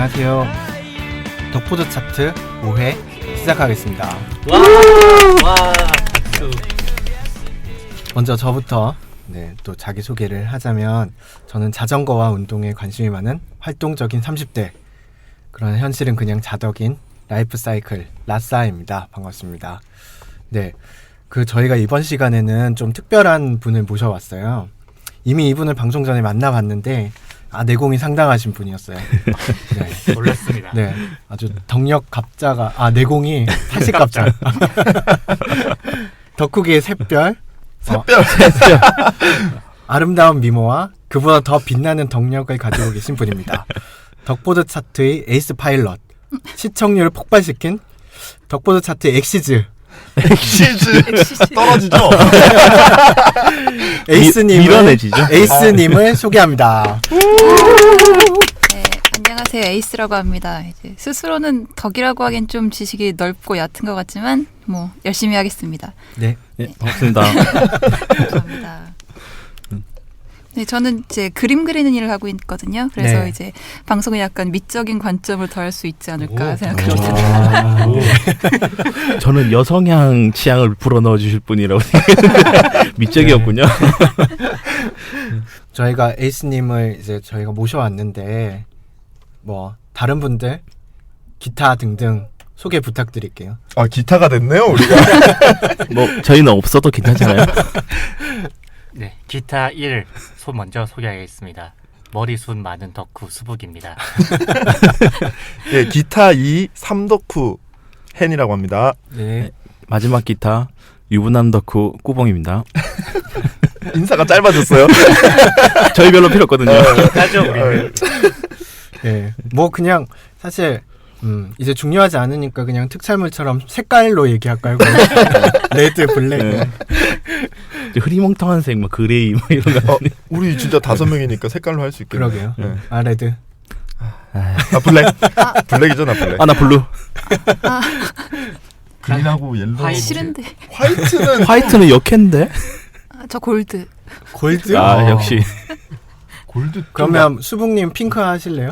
안녕하세요. 덕포드 차트 5회 시작하겠습니다. 와, 박수. 먼저 저부터 또 자기소개를 하자면 저는 자전거와 운동에 관심이 많은 활동적인 30대, 그런 현실은 그냥 자덕인 라이프 사이클 라싸입니다. 반갑습니다. 저희가 이번 시간에는 좀 특별한 분을 모셔왔어요. 이미 이분을 방송 전에 만나봤는데 내공이 상당하신 분이었어요. 놀랐습니다. 아주 덕력 갑자가 내공이 80갑자. 덕후계의 샛별. 아름다운 미모와 그보다 더 빛나는 덕력을 가지고 계신 분입니다. 덕보드 차트의 에이스 파일럿, 시청률을 폭발시킨 덕보드 차트의 엑시즈 떨어지죠? 에이스님을 소개합니다. 네, 안녕하세요. 에이스라고 합니다. 이제 스스로는 덕이라고 하기엔 좀 지식이 넓고 얕은 것 같지만 열심히 하겠습니다. 네, 반갑습니다. 감사합니다. 네, 저는 이제 그림 그리는 일을 하고 있거든요. 그래서 이제 방송에 약간 미적인 관점을 더할 수 있지 않을까 생각합니다. 저는 여성향 취향을 불어넣어 주실 분이라고 생각했는데 미적이었군요. 저희가 에이스님을 이제 저희가 모셔왔는데 다른 분들 기타 등등 소개 부탁드릴게요. 기타가 됐네요, 우리가. 저희는 없어도 괜찮잖아요. 네, 기타 1 먼저 소개하겠습니다. 머리숱 많은 덕후 수북입니다. 네, 기타 2 삼덕후 헨이라고 합니다. 네. 마지막 기타 유부남 덕후 꾸봉입니다. 인사가 짧아졌어요. 저희 별로 필요 없거든요. 하죠, 우리는. 네, 그냥 사실 이제 중요하지 않으니까 그냥 특촬물처럼 색깔로 얘기할까요? 레드, 블랙. 흐리멍텅한 색, 그레이 이런 거. 우리 진짜 5명이니까 색깔로 할 수 있겠네요. 그러게요. 네. 레드. 블랙. 블랙이죠, 나 블랙. 나 블루. 그린하고 옐로우. 싫은데. 화이트는 역캔데? 저 골드. 골드? 역시. 골드. 그러면 수북님 핑크 하실래요?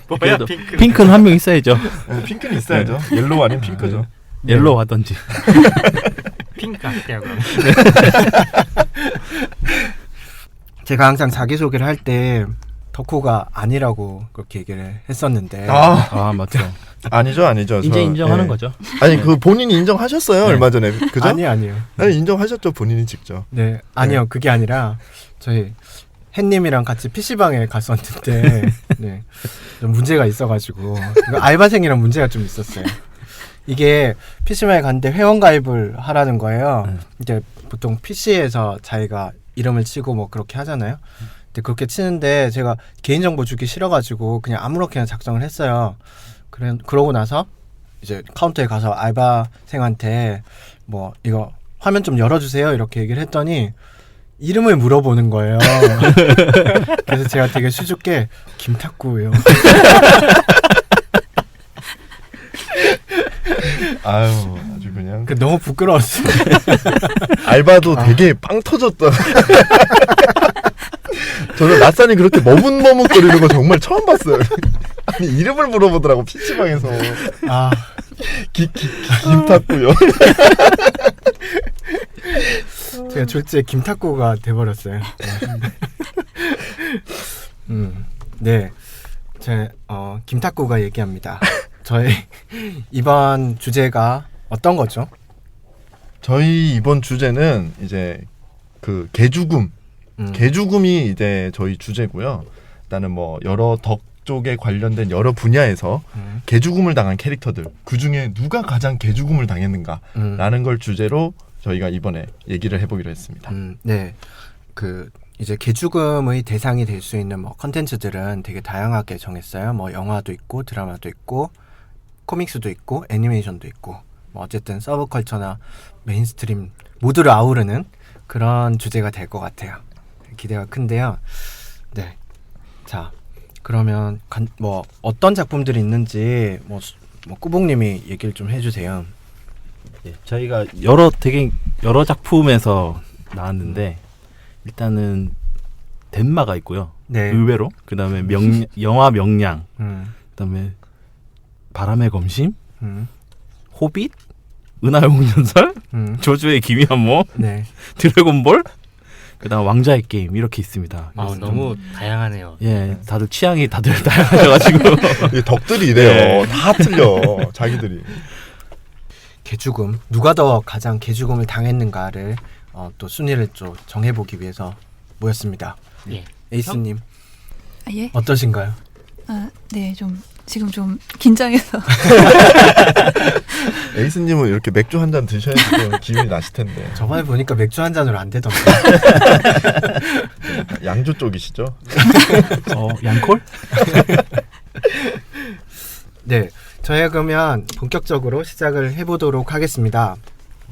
뭐야, 핑크. 핑크는 한 명 있어야죠. 핑크는 있어야죠. 옐로우 아니면 핑크죠. 옐로우 하던지. 핑크 할게요, 그럼. 제가 항상 자기소개를 할 때 덕후가 아니라고 그렇게 얘기를 했었는데 맞죠. 아니죠. 이제 인정하는 거죠. 아니, 본인이 인정하셨어요, 얼마 전에. 그죠? 아니요. 아니, 인정하셨죠, 본인이 직접. 네, 아니요. 그게 아니라 저희 햇님이랑 같이 PC방에 갔었는데 좀 문제가 있어가지고 알바생이랑 문제가 좀 있었어요. 이게 PC방에 갔는데 회원가입을 하라는 거예요. 이제 보통 PC에서 자기가 이름을 치고 그렇게 하잖아요. 근데 그렇게 치는데 제가 개인정보 주기 싫어가지고 그냥 아무렇게나 작성을 했어요. 그러고 나서 이제 카운터에 가서 알바생한테 이거 화면 좀 열어주세요 이렇게 얘기를 했더니 이름을 물어보는 거예요. 그래서 제가 되게 수줍게 김탁구예요. 아주 그냥. 너무 부끄러웠어요. 알바도 되게 빵 터졌다. 저는 낯산이 그렇게 머뭇머뭇거리는 거 정말 처음 봤어요. 아니, 이름을 물어보더라고, PC방에서. 김탁구요. 제가 졸지에 김탁구가 돼버렸어요. 김탁구가 얘기합니다. 저희 이번 주제가 어떤 거죠? 저희 이번 주제는 이제 개죽음. 개죽음이 이제 저희 주제고요. 일단은 여러 덕 쪽에 관련된 여러 분야에서 개죽음을 당한 캐릭터들, 그 중에 누가 가장 개죽음을 당했는가라는 걸 주제로 저희가 이번에 얘기를 해보기로 했습니다. 이제 개죽음의 대상이 될 수 있는 컨텐츠들은 되게 다양하게 정했어요. 영화도 있고 드라마도 있고 코믹스도 있고 애니메이션도 있고 어쨌든 서브컬처나 메인스트림 모두를 아우르는 그런 주제가 될 것 같아요. 기대가 큰데요. 자, 그러면 어떤 작품들이 있는지 꾸봉님이 얘기를 좀 해주세요. 저희가 되게 여러 작품에서 나왔는데 일단은 덴마가 있고요. 네. 의외로. 그다음에 영화 명량. 그다음에 바람의 검심, 호빗, 은하의 홍련설, 조조의 기미함모, 네. 드래곤볼, 그다음 왕자의 게임 이렇게 있습니다. 아, 너무 다양하네요. 예, 다들 취향이 다들 다양하셔가지고 이 덕들이 이래요. 다 틀려. 자기들이. 개죽음 누가 더 가장 개죽음을 당했는가를 또 순위를 좀 정해보기 위해서 모였습니다. 예. 에이스님 아, 예? 어떠신가요? 네, 지금 좀 긴장해서. 에이스님은 이렇게 맥주 한 잔 드셔야지 좀 기분이 나실 텐데. 저번에 보니까 맥주 한 잔으로 안 되던데. 양주 쪽이시죠? 양콜? 네, 저희가 그러면 본격적으로 시작을 해보도록 하겠습니다.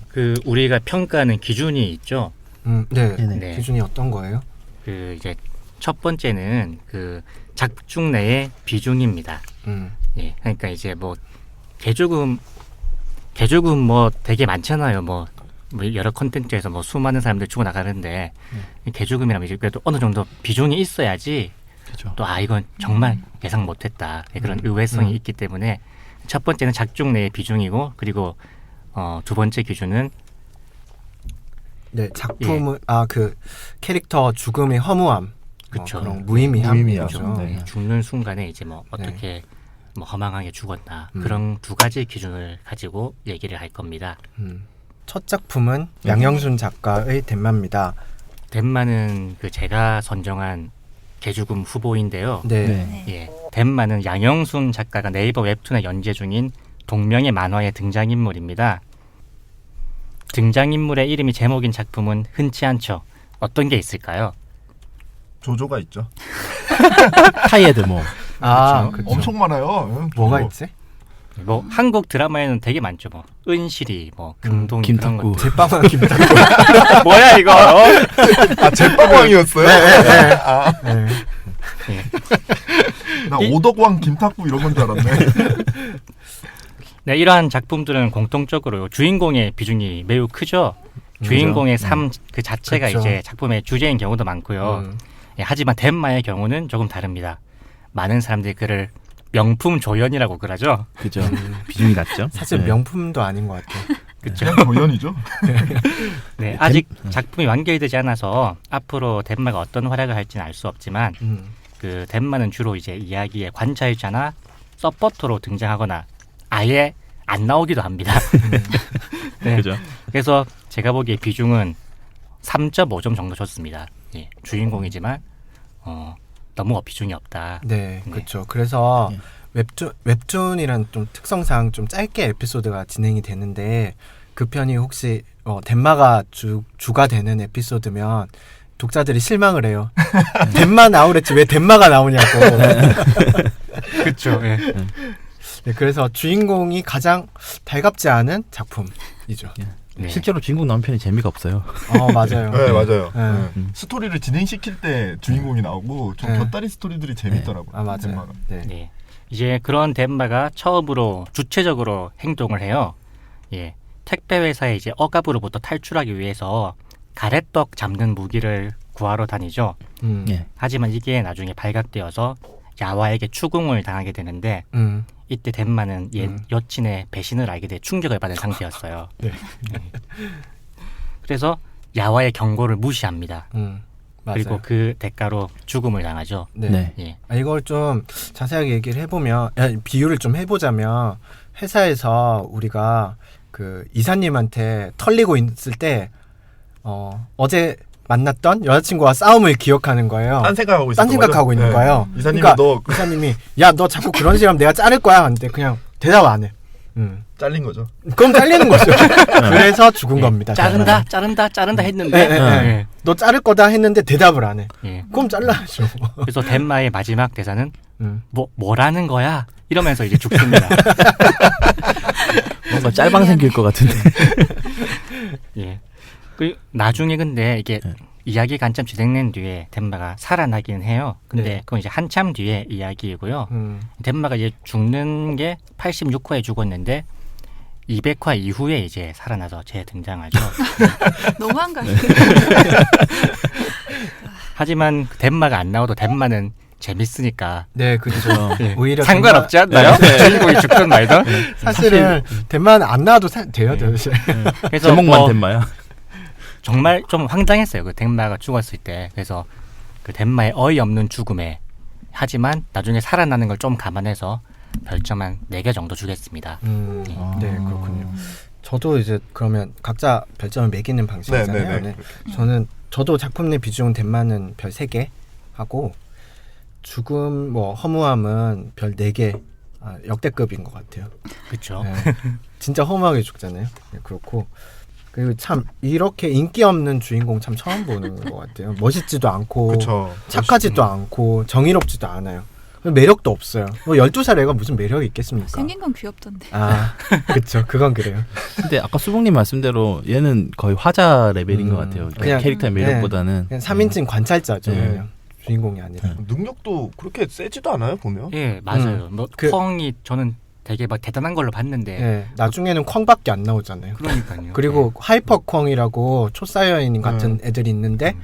그 우리가 평가하는 기준이 있죠. 네. 네. 기준이 어떤 거예요? 그 이제 첫 번째는 그 작중 내의 비중입니다. 예, 그러니까 이제 뭐 개죽음 뭐 되게 많잖아요. 뭐 여러 콘텐츠에서 뭐 수많은 사람들 죽어 나가는데 개죽음이라면 이제 그래도 어느 정도 비중이 있어야지 그렇죠. 또 이건 정말 예상 못했다 그런 의외성이 있기 때문에 첫 번째는 작중 내의 비중이고 그리고 두 번째 기준은 네, 작품은 그 캐릭터 죽음의 허무함, 그쵸. 그런 무의미함, 무의미함. 그렇죠. 네. 죽는 순간에 이제 뭐 어떻게 뭐 허망하게 죽었나 그런 두 가지 기준을 가지고 얘기를 할 겁니다. 첫 작품은 양영순 작가의 덴마입니다. 덴마는 그 제가 선정한 개죽음 후보인데요. 네. 예, 덴마는 양영순 작가가 네이버 웹툰에 연재 중인 동명의 만화의 등장인물입니다. 등장인물의 이름이 제목인 작품은 흔치 않죠. 어떤 게 있을까요? 조조가 있죠. 타이에드 뭐. 그렇죠. 엄청 많아요. 뭐가 조조. 있지? 뭐 한국 드라마에는 되게 많죠. 뭐 은실이, 뭐 금동이 그런 김탁구. 것들. 제빵왕 김탁구. 뭐야 이거? 아, 제빵왕이었어요? 네. 나 오덕왕 김탁구 이런 건 줄 알았네. 네, 이러한 작품들은 공통적으로 주인공의 비중이 매우 크죠. 주인공의 삶 그 자체가 그쵸. 이제 작품의 주제인 경우도 많고요. 예, 하지만 덴마의 경우는 조금 다릅니다. 많은 사람들이 그를 명품 조연이라고 그러죠. 그죠. 비중이 낮죠. 사실 네. 명품도 아닌 것 같아요. 그냥 조연이죠. 네, 아직 작품이 완결되지 않아서 앞으로 덴마가 어떤 활약을 할지는 알 수 없지만 그 덴마는 주로 이제 이야기의 관찰자나 서포터로 등장하거나 아예 안 나오기도 합니다. 네. 그죠. 그래서 제가 보기에 비중은 3.5점 정도 줬습니다. 예, 주인공이지만 너무 비중이 없다. 네, 네. 그렇죠. 그래서 예. 웹툰이란 좀 특성상 좀 짧게 에피소드가 진행이 되는데 그 편이 혹시 덴마가 주가 되는 에피소드면 독자들이 실망을 해요. 덴마 나오랬지 왜 덴마가 나오냐고. 그렇죠. 예. 네, 그래서 주인공이 가장 달갑지 않은 작품이죠. 네. 실제로 주인공 나온 편이 재미가 없어요. 맞아요. 네, 맞아요. 네. 스토리를 진행시킬 때 주인공이 나오고 좀 네. 곁다리 스토리들이 재밌더라고요. 맞아요. 덴마가. 네. 네. 이제 그런 덴마가 처음으로 주체적으로 행동을 해요. 예. 택배 회사에 이제 억압으로부터 탈출하기 위해서 가래떡 잡는 무기를 구하러 다니죠. 예. 하지만 이게 나중에 발각되어서 야와에게 추궁을 당하게 되는데 이때 덴마는 여친의 배신을 알게 돼 충격을 받은 상태였어요. 네. 그래서 야와의 경고를 무시합니다. 맞아요. 그리고 그 대가로 죽음을 당하죠. 네. 네. 예. 이걸 좀 자세하게 얘기를 해보면 비유를 좀 해보자면 회사에서 우리가 그 이사님한테 털리고 있을 때 어제 만났던 여자친구와 싸움을 기억하는 거예요. 딴 생각하고 있어요. 딴 생각하고 있는 거예요. 이사님이 그러니까 이사님이 야 너 자꾸 그런 식으로 하면 내가 자를 거야 하는데 그냥 대답 안 해. 잘린 거죠. 그럼 잘리는 거죠. 그래서 죽은 겁니다. 자른다 했는데 네. 너 자를 거다 했는데 대답을 안 해. 예. 그럼 잘라야죠. 그래서 덴마의 마지막 대사는 음. 뭐라는 거야? 이러면서 이제 죽습니다. 뭔가 짤방 생길 것 같은데. 예. 그 나중에 근데 이게 이야기가 한참 진행된 뒤에 덴마가 살아나기는 해요. 근데 네. 그건 이제 한참 뒤에 이야기이고요. 덴마가 이제 죽는 게 86화에 죽었는데 200화 이후에 이제 살아나서 재등장하죠. 너무한 거 아니에요? 하지만 덴마가 안 나와도 덴마는 재밌으니까 네, 그렇죠. 예. 오히려 상관없지 않나요? 주인공이 죽든 말든. 사실은 대만 안 나와도 돼요, 사실. 그래서 제목만 뭐 덴마야. 정말 좀 황당했어요. 그 덴마가 죽었을 때. 그래서 그 덴마의 어이없는 죽음에 하지만 나중에 살아나는 걸 좀 감안해서 별점 한 4개 정도 주겠습니다. 네, 그렇군요. 저도 이제 그러면 각자 별점을 매기는 방식이잖아요. 네. 저도 작품 내 비중 덴마는 별 3개 하고 죽음 뭐 허무함은 별 4개. 역대급인 것 같아요. 그렇죠. 네, 진짜 허무하게 죽잖아요. 네, 그렇고 그리고 참 이렇게 인기 없는 주인공 참 처음 보는 것 같아요. 멋있지도 않고 그쵸. 착하지도 않고 정의롭지도 않아요. 매력도 없어요. 뭐 12살 애가 무슨 매력이 있겠습니까? 생긴 건 귀엽던데. 그렇죠. 그건 그래요. 근데 아까 수봉님 말씀대로 얘는 거의 화자 레벨인 것 같아요. 그냥- 캐릭터의 매력보다는. 그냥 3인칭 관찰자죠. 네. 그냥 주인공이 아니라. 능력도 그렇게 세지도 않아요 보면. 예, 맞아요. 뭐 그- 펑이 저는 되게 막 대단한 걸로 봤는데 네, 나중에는 쾅밖에 안 나오잖아요. 그러니까요. 그리고 하이퍼 쾅이라고 초사이어인 같은 애들이 있는데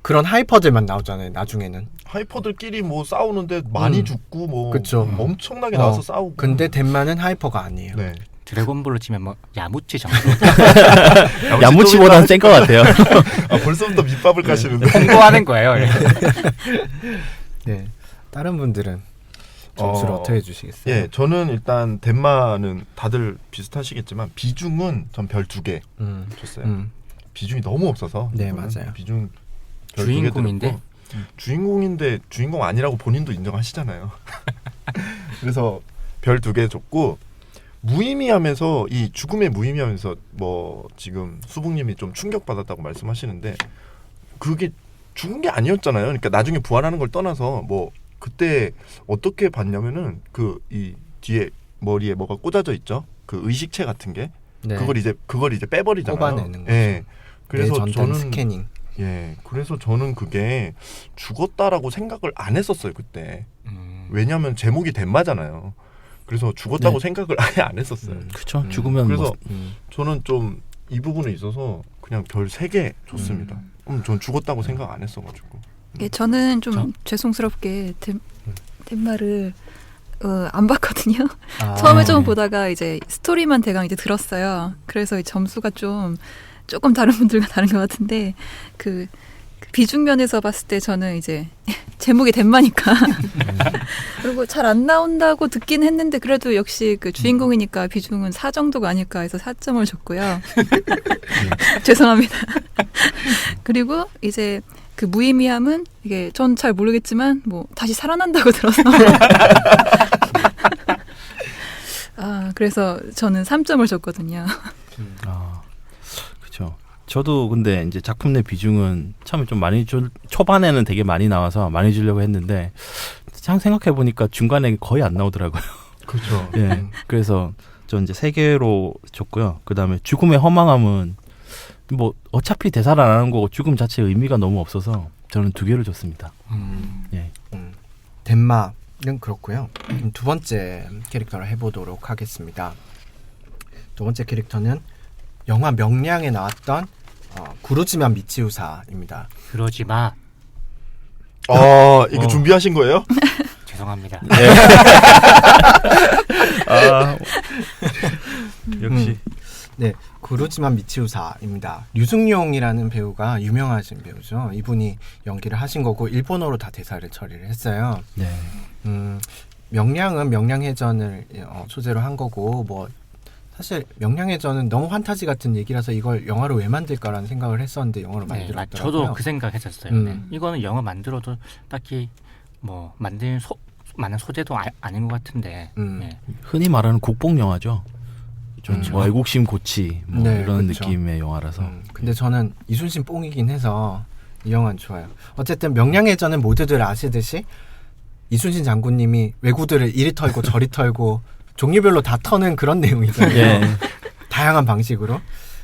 그런 하이퍼들만 나오잖아요. 나중에는. 하이퍼들끼리 뭐 싸우는데 많이 죽고 뭐 그쵸. 엄청나게 나와서 싸우고. 근데 덴마는 하이퍼가 아니에요. 네. 드래곤볼로 치면 뭐 야무치 정도. 야무치보다는 센 것 같아요. 벌써부터 밑밥을 까시는데. 홍보하는 거예요. 예. 네. 다른 분들은 점수를 어떻게 주시겠어요? 예, 저는 일단 덴마는 다들 비슷하시겠지만 비중은 전 별 2개 음, 줬어요. 음. 비중이 너무 없어서. 네, 저는 맞아요. 비중 별 2개 주인공인데? 드렸고, 주인공인데 주인공 아니라고 본인도 인정하시잖아요. 그래서 별 2개 줬고 무의미하면서 이 죽음의 무의미하면서 뭐 지금 수북님이 좀 충격받았다고 말씀하시는데 그게 죽은 게 아니었잖아요. 그러니까 나중에 부활하는 걸 떠나서 뭐 그때 어떻게 봤냐면은 그 이 뒤에 머리에 뭐가 꽂아져 있죠. 그 의식체 같은 게 네. 그걸 이제 빼버리잖아요. 뽑아내는 거죠. 예. 그래서 뇌전단 저는 스캐닝. 예. 그래서 저는 그게 죽었다라고 생각을 안 했었어요 그때. 왜냐하면 제목이 덴마잖아요. 그래서 죽었다고 네. 생각을 아예 안 했었어요. 그렇죠. 죽으면 그래서 뭐 저는 좀 이 부분에 있어서 그냥 별 3개 줬습니다. 전 죽었다고 생각 안 했어가지고. 예, 저는 좀 죄송스럽게 덴마를 안 봤거든요. 처음에 좀 보다가 이제 스토리만 대강 이제 들었어요. 그래서 이 점수가 조금 다른 분들과 다른 것 같은데 그 비중면에서 봤을 때 저는 이제 제목이 덴마니까 그리고 잘 안 나온다고 듣긴 했는데 그래도 역시 그 주인공이니까 비중은 4 정도가 아닐까 해서 4점을 줬고요. 죄송합니다. 그리고 이제 그 무의미함은 이게 전 잘 모르겠지만 뭐 다시 살아난다고 들어서 그래서 저는 3점을 줬거든요. 그렇죠. 저도 근데 이제 작품 내 비중은 처음에 좀 많이 초반에는 되게 많이 나와서 많이 주려고 했는데 참 생각해 보니까 중간에 거의 안 나오더라고요. 그렇죠. 예. 그래서 저 이제 3개로 줬고요. 그다음에 죽음의 허망함은 뭐 어차피 대사를 안 하는 거고 죽음 자체의 의미가 너무 없어서 저는 2개를 줬습니다. 예. 덴마는 그렇고요. 두 번째 캐릭터를 해보도록 하겠습니다. 두 번째 캐릭터는 영화 명량에 나왔던 구루지만 미치우사입니다. 그러지 마. 이게 준비하신 거예요? 죄송합니다. 역시 네, 구루지만 미치우사입니다. 류승룡이라는 배우가 유명하신 배우죠. 이분이 연기를 하신 거고 일본어로 다 대사를 처리를 했어요. 네. 명량은 명량해전을 소재로 한 거고 뭐 사실 명량해전은 너무 환타지 같은 얘기라서 이걸 영화로 왜 만들까라는 생각을 했었는데 영화로 네, 만들었더라고요. 저도 그 생각했었어요. 네. 이거는 영화 만들어도 딱히 뭐 만들 많은 소재도 아닌 것 같은데. 네. 흔히 말하는 국뽕 영화죠. 좀 그렇죠. 뭐 애국심 고치 뭐 네, 이런 그렇죠. 느낌의 영화라서. 근데 저는 이순신 뽕이긴 해서 이 영화는 좋아요. 어쨌든 명량해전은 모두들 아시듯이 이순신 장군님이 왜구들을 이리 털고 저리 털고 종류별로 다 터는 그런 내용이잖아요. 예. 다양한 방식으로.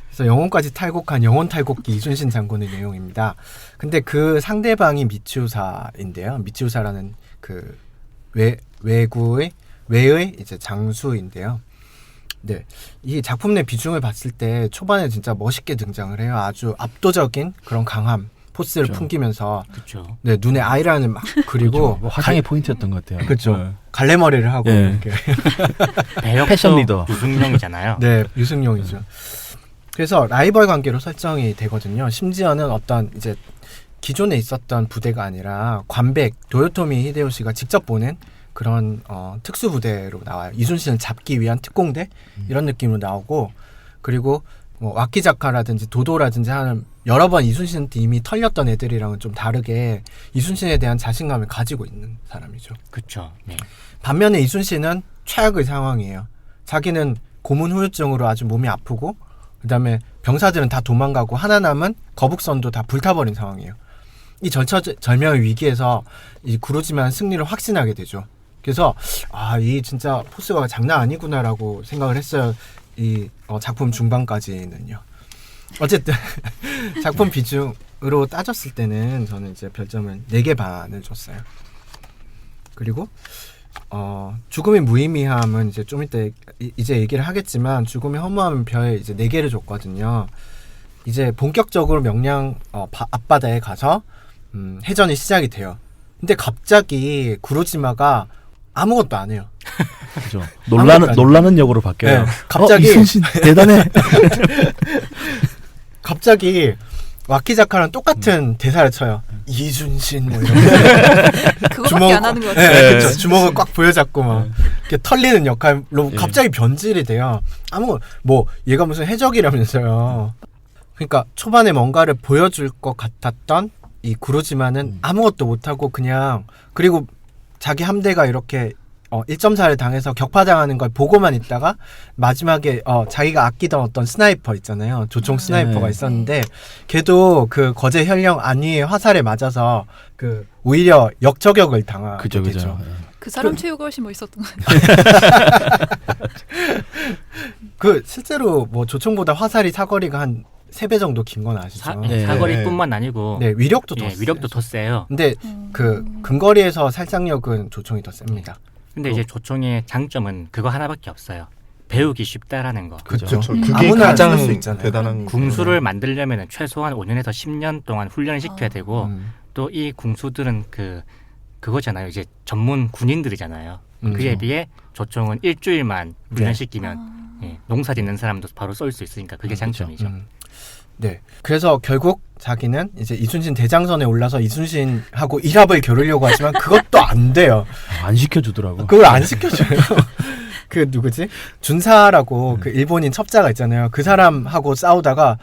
그래서 영혼까지 탈곡한 영혼 탈곡기 이순신 장군의 내용입니다. 근데 그 상대방이 미치우사인데요. 미치우사라는 그 외의 이제 장수인데요. 네, 이 작품 내 비중을 봤을 때 초반에 진짜 멋있게 등장을 해요. 아주 압도적인 그런 강함 포스를 그렇죠. 풍기면서 그렇죠. 네, 눈에 아이라인을 막 그리고 뭐 화장의 포인트였던 것 같아요. 그렇죠. 네. 갈래머리를 하고 예. 이렇게. 배역도 패션 리더. 유승용이잖아요. 네, 유승용이죠. 그래서 라이벌 관계로 설정이 되거든요. 심지어는 어떤 이제 기존에 있었던 부대가 아니라 관백 도요토미 히데요시가 직접 보낸 그런 특수 부대로 나와요. 이순신을 잡기 위한 특공대 이런 느낌으로 나오고 그리고 뭐 와키자카라든지 도도라든지 하는 여러 번 이순신한테 이미 털렸던 애들이랑은 좀 다르게 이순신에 대한 자신감을 가지고 있는 사람이죠. 그렇죠. 네. 반면에 이순신은 최악의 상황이에요. 자기는 고문 후유증으로 아주 몸이 아프고 그다음에 병사들은 다 도망가고 하나 남은 거북선도 다 불타버린 상황이에요. 이 절처절명의 위기에서 이 구루지만 승리를 확신하게 되죠. 그래서 이 진짜 포스가 장난 아니구나라고 생각을 했어요. 이 작품 중반까지는요. 어쨌든 작품 비중으로 따졌을 때는 저는 이제 별점을 4개 반을 줬어요. 그리고 죽음의 무의미함은 이제 좀 이따 이제 얘기를 하겠지만 죽음의 허무함은 별에 이제 4개를 줬거든요. 이제 본격적으로 명량 앞바다에 가서 해전이 시작이 돼요. 근데 갑자기 구로지마가 아무것도 안 해요. 그죠. 놀라는 역으로 바뀌어요. 네, 갑자기 이순신 대단해. 갑자기 와키자카랑 똑같은 대사를 쳐요. 이순신 뭐 이런 그거밖에 안 하는 것 같아요. 네, 그쵸. 주먹을 꽉 부여잡고 막 이렇게 털리는 역할로 갑자기 변질이 돼요. 뭐 얘가 무슨 해적이라면서요. 그러니까 초반에 뭔가를 보여줄 것 같았던 이 구로지마는 아무것도 못하고 그냥 그리고 자기 함대가 이렇게 1.4를 당해서 격파당하는 걸 보고만 있다가 마지막에 자기가 아끼던 어떤 스나이퍼 있잖아요. 조총 스나이퍼가 네. 있었는데 걔도 그 거제 현령 안위의 화살에 맞아서 그 오히려 역저격을 당하게 그죠, 되죠. 그죠. 그 사람 체육이 훨씬 멋있었던 것 같아요. 그 실제로 뭐 조총보다 화살이 사거리가 한 3배 정도 긴 건 아시죠? 네. 사거리뿐만 아니고 네, 위력도 더 세요. 위력도 더 세요. 근데 그 근거리에서 살상력은 조총이 더 셉니다. 근데 이제 조총의 장점은 그거 하나밖에 없어요. 배우기 쉽다라는 거. 그죠. 그렇죠. 음. 그게 아무나 가장 쓸수 있잖아요. 대단한 궁수를 만들려면 최소한 5년에서 10년 동안 훈련을 시켜야 되고 또 이 궁수들은 그거잖아요. 이제 전문 군인들이잖아요. 그에 비해 조총은 일주일만 훈련시키면 농사 짓는 사람도 바로 쏠 수 있으니까 그게 장점이죠. 네. 그래서 결국 자기는 이제 이순신 대장선에 올라서 이순신하고 일합을 겨루려고 하지만 그것도 안 돼요. 안 시켜주더라고. 그걸 안 시켜줘요. 그 누구지? 준사라고 그 일본인 첩자가 있잖아요. 그 사람하고 싸우다가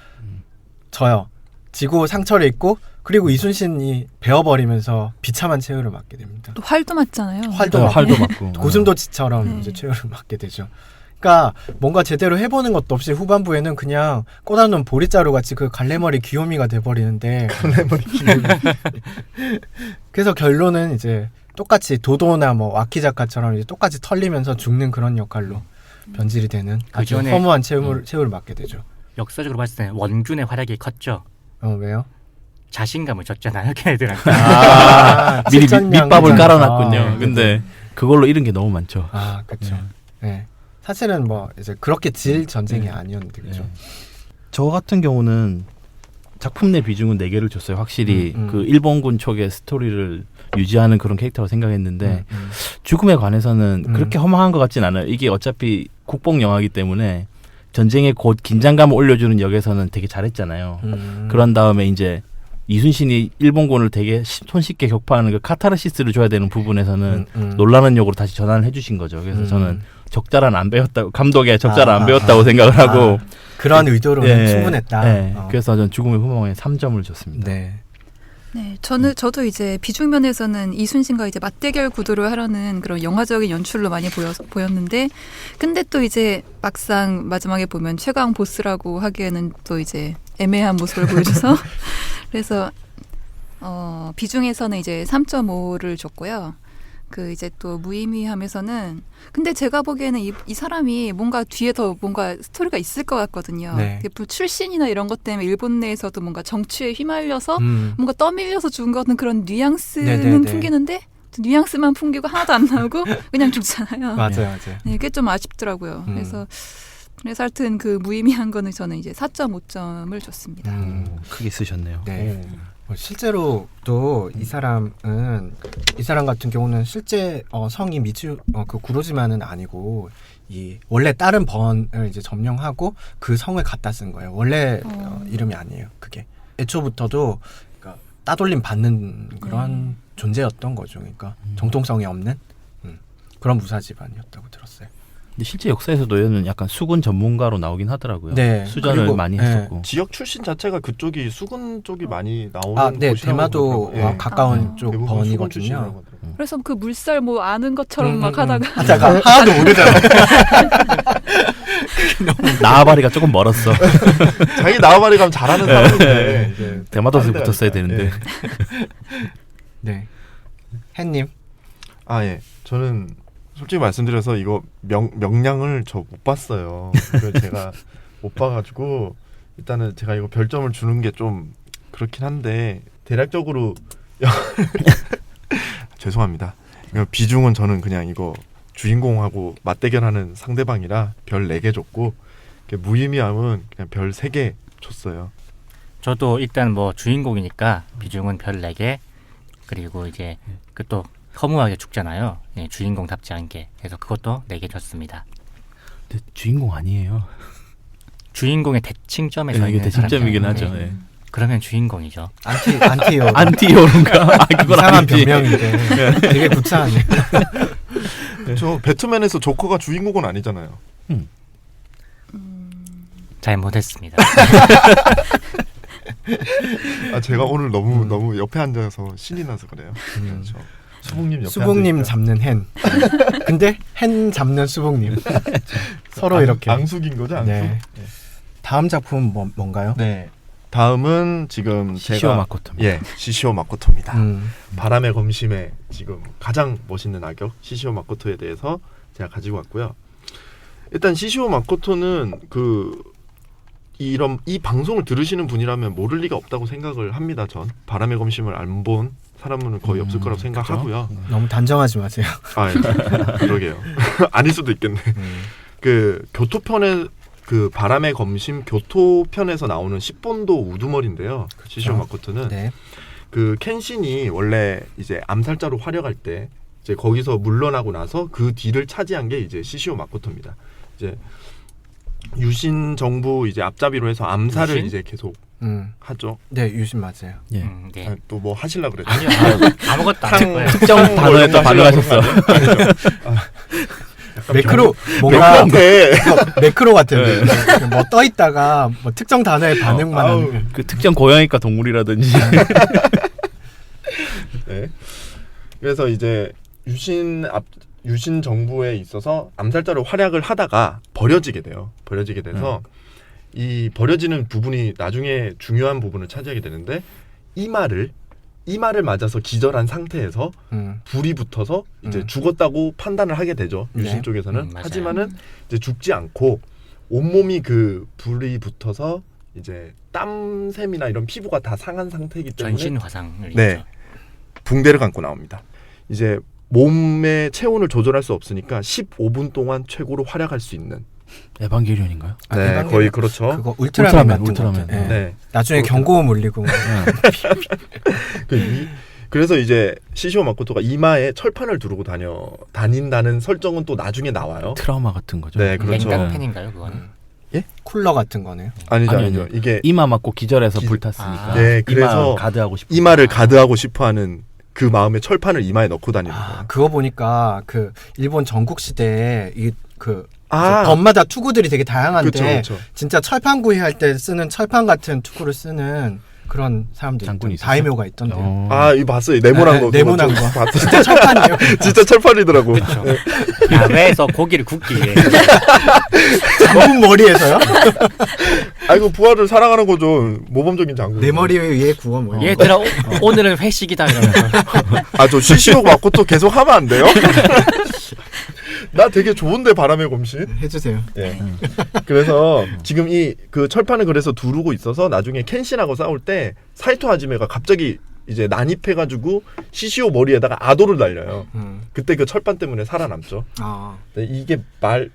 져요. 지고 상처를 입고 그리고 이순신이 베어버리면서 비참한 최후를 맞게 됩니다. 또 활도 맞잖아요. 활도 네, 맞고 활도 맞고. 고슴도치처럼 이제 최후를 맞게 되죠. 그러니까 뭔가 제대로 해보는 것도 없이 후반부에는 그냥 꽂아놓은 보리자루 같이 그 갈래머리 귀요미가 돼버리는데 갈래머리 기분. 그래서 결론은 이제 똑같이 도도나 뭐 와키자카처럼 이제 똑같이 털리면서 죽는 그런 역할로 변질이 되는 아주 그전에- 허무한 최후를 맞게 되죠. 역사적으로 봤을 때 원균의 활약이 컸죠. 왜요? 자신감을 줬잖아요, 걔네들한테. 미리 실전량 밑밥을 그냥- 깔아놨군요. 아, 근데 그걸로 잃은 게 너무 많죠. 그렇죠. 네. 사실은 뭐 이제 그렇게 질 전쟁이 아니었는데 그죠. 네. 저 같은 경우는 작품 내 비중은 4개를 줬어요. 확실히 그 일본군 촉의 스토리를 유지하는 그런 캐릭터라고 생각했는데 죽음에 관해서는 그렇게 허망한 것 같진 않아요. 이게 어차피 국뽕 영화이기 때문에 전쟁에 곧 긴장감을 올려주는 역에서는 되게 잘했잖아요. 그런 다음에 이제 이순신이 일본군을 되게 손쉽게 격파하는 그 카타르시스를 줘야 되는 부분에서는 놀라는 역으로 다시 전환을 해주신 거죠. 그래서 저는 적절한 안 배웠다고 감독의 적절한 안 배웠다고 생각을 하고 그런 의도로는 충분했다. 네. 그래서 전 죽음의 후망에 3점을 줬습니다. 네. 네, 저도 이제 비중면에서는 이순신과 이제 맞대결 구도를 하려는 그런 영화적인 연출로 많이 보였는데, 근데 또 이제 막상 마지막에 보면 최강 보스라고 하기에는 또 이제 애매한 모습을 보여줘서 그래서 비중에서는 이제 3.5를 줬고요. 그 이제 또 무의미함에서는 근데 제가 보기에는 이 사람이 뭔가 뒤에 더 뭔가 스토리가 있을 것 같거든요. 네. 출신이나 이런 것 때문에 일본 내에서도 뭔가 정치에 휘말려서 뭔가 떠밀려서 죽은 것 같은 그런 뉘앙스는 네네네. 풍기는데 뉘앙스만 풍기고 하나도 안 나오고 그냥 죽잖아요. 맞아요. 네, 그게 좀 아쉽더라고요. 그래서 하여튼 그 무의미한 거는 저는 이제 4.5점을 줬습니다. 크게 쓰셨네요. 네. 실제로도 이 사람 같은 경우는 실제 성이 미츠 그 구로지마는 아니고 이 원래 다른 번을 이제 점령하고 그 성을 갖다 쓴 거예요. 원래 이름이 아니에요. 그게 애초부터도 그러니까 따돌림 받는 그런 존재였던 거죠. 그러니까 정통성이 없는 그런 무사 집안이었다고 들었어요. 근데 실제 역사에서도 얘는 약간 수군 전문가로 나오긴 하더라고요. 네. 수전을 그리고, 많이 네. 했었고. 지역 출신 자체가 그쪽이 수군 쪽이 많이 나오는 네, 곳이라고 대마도 그러더라고요. 예. 가까운 쪽 대부분 수군 번이거든요. 출신이라고 하더라고요. 그래서 그 물살 뭐 아는 것처럼 막 하다가 하다가 하나도 모르잖아. 나아바리가 조금 멀었어. 자기 나와바리 가면 잘하는 사람인데 이제 대마도에서 딴데 붙었어야 가니까. 되는데. 예. 네. 햇님. 예. 저는 솔직히 말씀드려서 이거 명량을 저 못 봤어요. 그걸 제가 못 봐가지고 일단은 제가 이거 별점을 주는 게 좀 그렇긴 한데 대략적으로 죄송합니다. 이거 비중은 저는 그냥 이거 주인공하고 맞대결하는 상대방이라 별 4개 줬고 무의미함은 그냥 별 3개 줬어요. 저도 일단 뭐 주인공이니까 비중은 별 4개. 그리고 이제 그 또 허무하게 죽잖아요. 예, 주인공답지 않게. 그래서 그것도 4개 줬습니다. 근데 주인공 아니에요. 주인공의 대칭점에서 네, 이게 있는 대칭점이긴 사람들. 하죠. 네. 그러면 주인공이죠. 안티히어로. 안티히어로인가? 아, 그건 이상한 아니지. 변명인데 되게 구차하네. 저 배트맨에서 조커가 주인공은 아니잖아요. 잘못했습니다. 제가 오늘 너무 옆에 앉아서 신이 나서 그래요. 그렇죠. 수봉님 옆에 수봉님 앉으니까. 잡는 hen. 근데 hen 잡는 수봉님. 서로 이렇게. 앙숙인 거죠, 앙숙. 네. 다음 작품 뭔가요? 네. 다음은 지금 시시오 제가 마코토. 시시오 마코토입니다. 음. 바람의 검심의 지금 가장 멋있는 악역 시시오 마코토에 대해서 제가 가지고 왔고요. 일단 시시오 마코토는 이 방송을 들으시는 분이라면 모를 리가 없다고 생각을 합니다. 전 바람의 검심을 안 본 사람은 거의 없을 거라고 생각하고요. 너무 단정하지 마세요. 그러게요. 아닐 수도 있겠네. 그 교토편에 그 바람의 검심 교토편에서 나오는 10본도 우두머리인데요. 시시오 마코토는 네. 그 켄신이 원래 이제 암살자로 활약할 때 이제 거기서 물러나고 나서 그 뒤를 차지한 게 이제 시시오 마코토입니다. 이제 유신 정부 이제 앞잡이로 해서 암살을 유신? 이제 계속 하죠. 네, 유신 맞아요. 예. 네. 또 뭐 하실라 그랬죠? 아니요. 아무것도 안 할 거예요. 특정 단어에 또 반응하셨어. 매크로 뭔가 매크로한테 매크로 같은데 뭐 떠 있다가 뭐 특정 단어에 반응만 하는. 그 특정 고양이과 동물이라든지. 네. 그래서 이제 유신 정부에 있어서 암살자로 활약을 하다가 버려지게 돼요. 버려지게 돼서 이 버려지는 부분이 나중에 중요한 부분을 차지하게 되는데 이마를 맞아서 기절한 상태에서 불이 붙어서 이제 죽었다고 판단을 하게 되죠. 유신 네. 쪽에서는. 맞아요. 하지만은 이제 죽지 않고 온몸이 그 불이 붙어서 이제 땀샘이나 이런 피부가 다 상한 상태이기 때문에 전신 화상을 네. 입죠. 붕대를 감고 나옵니다. 이제 몸의 체온을 조절할 수 없으니까 15분 동안 최고로 활약할 수 있는. 에반게리온인가요? 아, 네, 에반게리온. 거의 그렇죠. 그거 울트라맨 같은 울트라맨. 거. 네. 네. 나중에 그렇구나. 경고음 울리고. 그래서 이제 시시오 마코토가 이마에 철판을 두르고 다닌다는 설정은 또 나중에 나와요. 트라우마 같은 거죠. 네, 그렇죠. 냉각팬인가요, 그건? 쿨러 같은 거네요. 아니죠. 아니요. 이게 이마 맞고 기절해서 불탔으니까. 네, 그래서 이마 가드하고 싶어. 이마를 가드하고 싶어하는 그 마음에 철판을 이마에 넣고 다니는 거예요. 그거 보니까 그 일본 전국 시대에 그 아. 번마다 투구들이 되게 다양한데 그쵸. 진짜 철판 구이할 때 쓰는 철판 같은 투구를 쓰는 그런 사람들 장군이 있었어요? 다이묘가 있던데요. 이거 봤어요. 네모난 거. 네모난 그거 거. 봤어요. 진짜 철판이에요. 진짜 철판이더라고. 그렇죠. 야외에서 고기를 굽기 위해 장군 머리에서요? 아이고 부하를 사랑하는 거죠. 모범적인 장군. 내 머리 위에 구워 뭐. 얘들아 오늘은 회식이다 이러면서 저 시시오 마코토 계속 하면 안 돼요? 나 되게 좋은데 바람의 검신. 해주세요. 예. 그래서 지금 이 그 철판을 그래서 두르고 있어서 나중에 켄신하고 싸울 때 사이토 하지메가 갑자기 이제 난입해가지고 시시오 머리에다가 아도를 날려요. 그때 그 철판 때문에 살아남죠. 네, 이게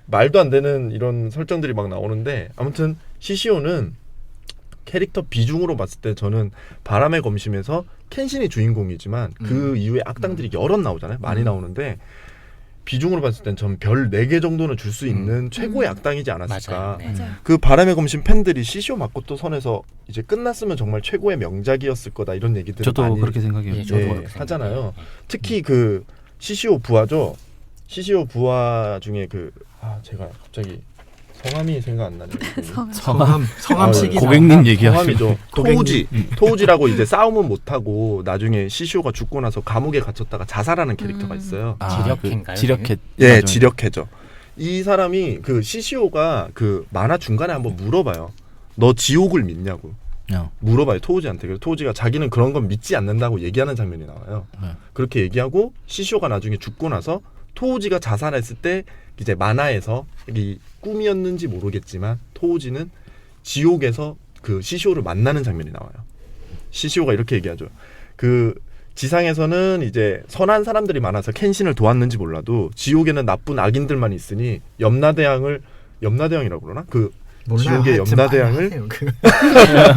말도 안 되는 이런 설정들이 막 나오는데 아무튼 시시오는 캐릭터 비중으로 봤을 때 저는 바람의 검심에서 켄신이 주인공이지만 그 이후에 악당들이 여럿 나오잖아요. 많이 나오는데 비중으로 봤을 땐 전 별 4개 정도는 줄 수 있는 최고의 악당이지 않았을까. 맞아요. 네. 맞아요. 그 바람의 검심 팬들이 시시오 마코토 선에서 이제 끝났으면 정말 최고의 명작이었을 거다 이런 얘기들 저도 많이 그렇게 생각해요. 예, 저도 예, 그렇게 하잖아요. 생각해요. 특히 그 시시오 부하죠. 시시오 부하 중에 제가 갑자기 성함이 생각 안 나네요. 성함 시기 고객님 얘기하시죠. 성함이죠. 고객님. 토우지. 토우지라고 이제 싸움은 못하고 나중에 시시오가 죽고 나서 감옥에 갇혔다가 자살하는 캐릭터가 있어요. 지력해인가요? 지력해. 예, 맞아요. 지력해죠. 이 사람이 그 시시오가 그 만화 중간에 한번 물어봐요. 너 지옥을 믿냐고. 물어봐요 토우지한테. 그래서 토우지가 자기는 그런 건 믿지 않는다고 얘기하는 장면이 나와요. 그렇게 얘기하고 시시오가 나중에 죽고 나서 토우지가 자살했을 때 이제 만화에서 이 꿈이었는지 모르겠지만 토우지는 지옥에서 그 시시오를 만나는 장면이 나와요. 시시오가 이렇게 얘기하죠. 그 지상에서는 이제 선한 사람들이 많아서 켄신을 도왔는지 몰라도 지옥에는 나쁜 악인들만 있으니 염라대왕이라고 그러나? 그 지옥의 염라대왕을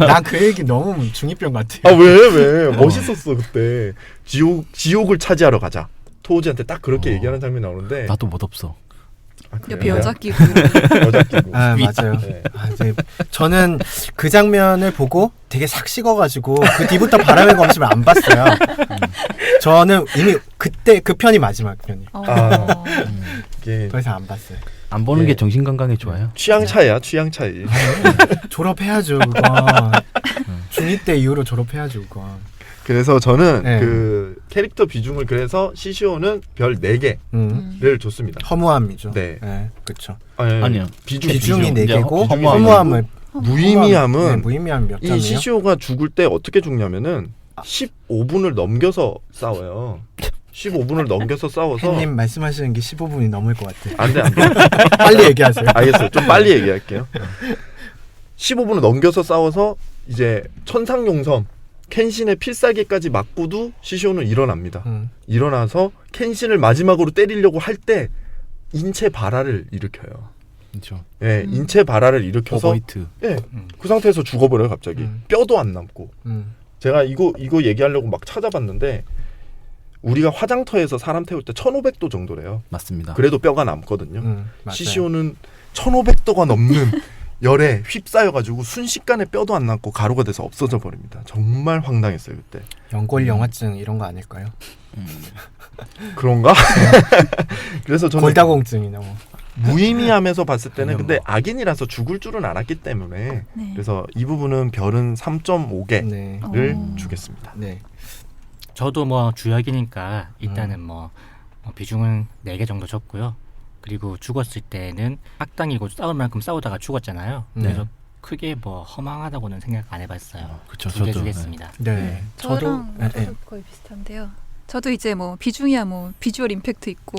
난 그 얘기 너무 중2병 같아요. 아 왜 멋있었어 그때. 지옥을 차지하러 가자. 토우지한테 딱 그렇게 얘기하는 장면이 나오는데 나도 못 없어. 옆에 여자 끼고. 여자 끼고. 맞아요. 네. 네. 저는 그 장면을 보고 되게 삭 식어가지고 그 뒤부터 바람의 검심을 안 봤어요. 저는 이미 그때 그 편이 마지막 편이. 이게 더 이상 안 봤어요. 안 보는 예. 게 정신 건강에 좋아요. 취향 차이야 취향 차이. 졸업해야죠 그거. 중2 때 이후로 졸업해야죠 그거. 그래서 저는 네. 그 캐릭터 비중을 그래서 시시오는 별 4개를 줬습니다. 허무함이죠. 네. 그렇죠. 아니요. 비중이 비중. 4개고 허무함은- 허무함을 무의미함은 무의미함 몇 이 점이에요? 시시오가 죽을 때 어떻게 죽냐면은 15분을 넘겨서 싸워요. 15분을 넘겨서 싸워서 팬님 말씀하시는 게 15분이 넘을 것 같아요. 안 돼. 빨리 얘기하세요. 알겠어요. 좀 빨리 얘기할게요. 15분을 넘겨서 싸워서 이제 천상용섬 켄신의 필살기까지 맞고도 시시오는 일어납니다. 일어나서 켄신을 마지막으로 때리려고 할 때 인체 발화를 일으켜요. 그렇죠. 예, 인체 발화를 일으켜서 오버히트. 예, 그 상태에서 죽어버려요 갑자기. 뼈도 안 남고. 제가 이거 얘기하려고 막 찾아봤는데 우리가 화장터에서 사람 태울 때 1500도 정도래요. 맞습니다. 그래도 뼈가 남거든요. 맞아요. 시시오는 1500도가 넘는 열에 휩싸여가지고 순식간에 뼈도 안 남고 가루가 돼서 없어져 버립니다. 정말 황당했어요 그때. 연골 영화증 이런 거 아닐까요? 그런가? 그래서 저는 골다공증이나 뭐. 무의미함에서 봤을 때는 이런 근데 거. 악인이라서 죽을 줄은 알았기 때문에 네. 그래서 이 부분은 별은 3.5개를 네. 주겠습니다. 네. 저도 뭐 주역이니까 일단은 뭐 비중은 4개 정도 줬고요. 그리고 죽었을 때는 악당이고 싸울 만큼 싸우다가 죽었잖아요. 그래서 크게 뭐 허망하다고는 생각 안 해봤어요. 그쵸, 2개 저도, 주겠습니다. 네. 저랑 저도 거의 비슷한데요. 저도 이제 뭐 비중이야 뭐 비주얼 임팩트 있고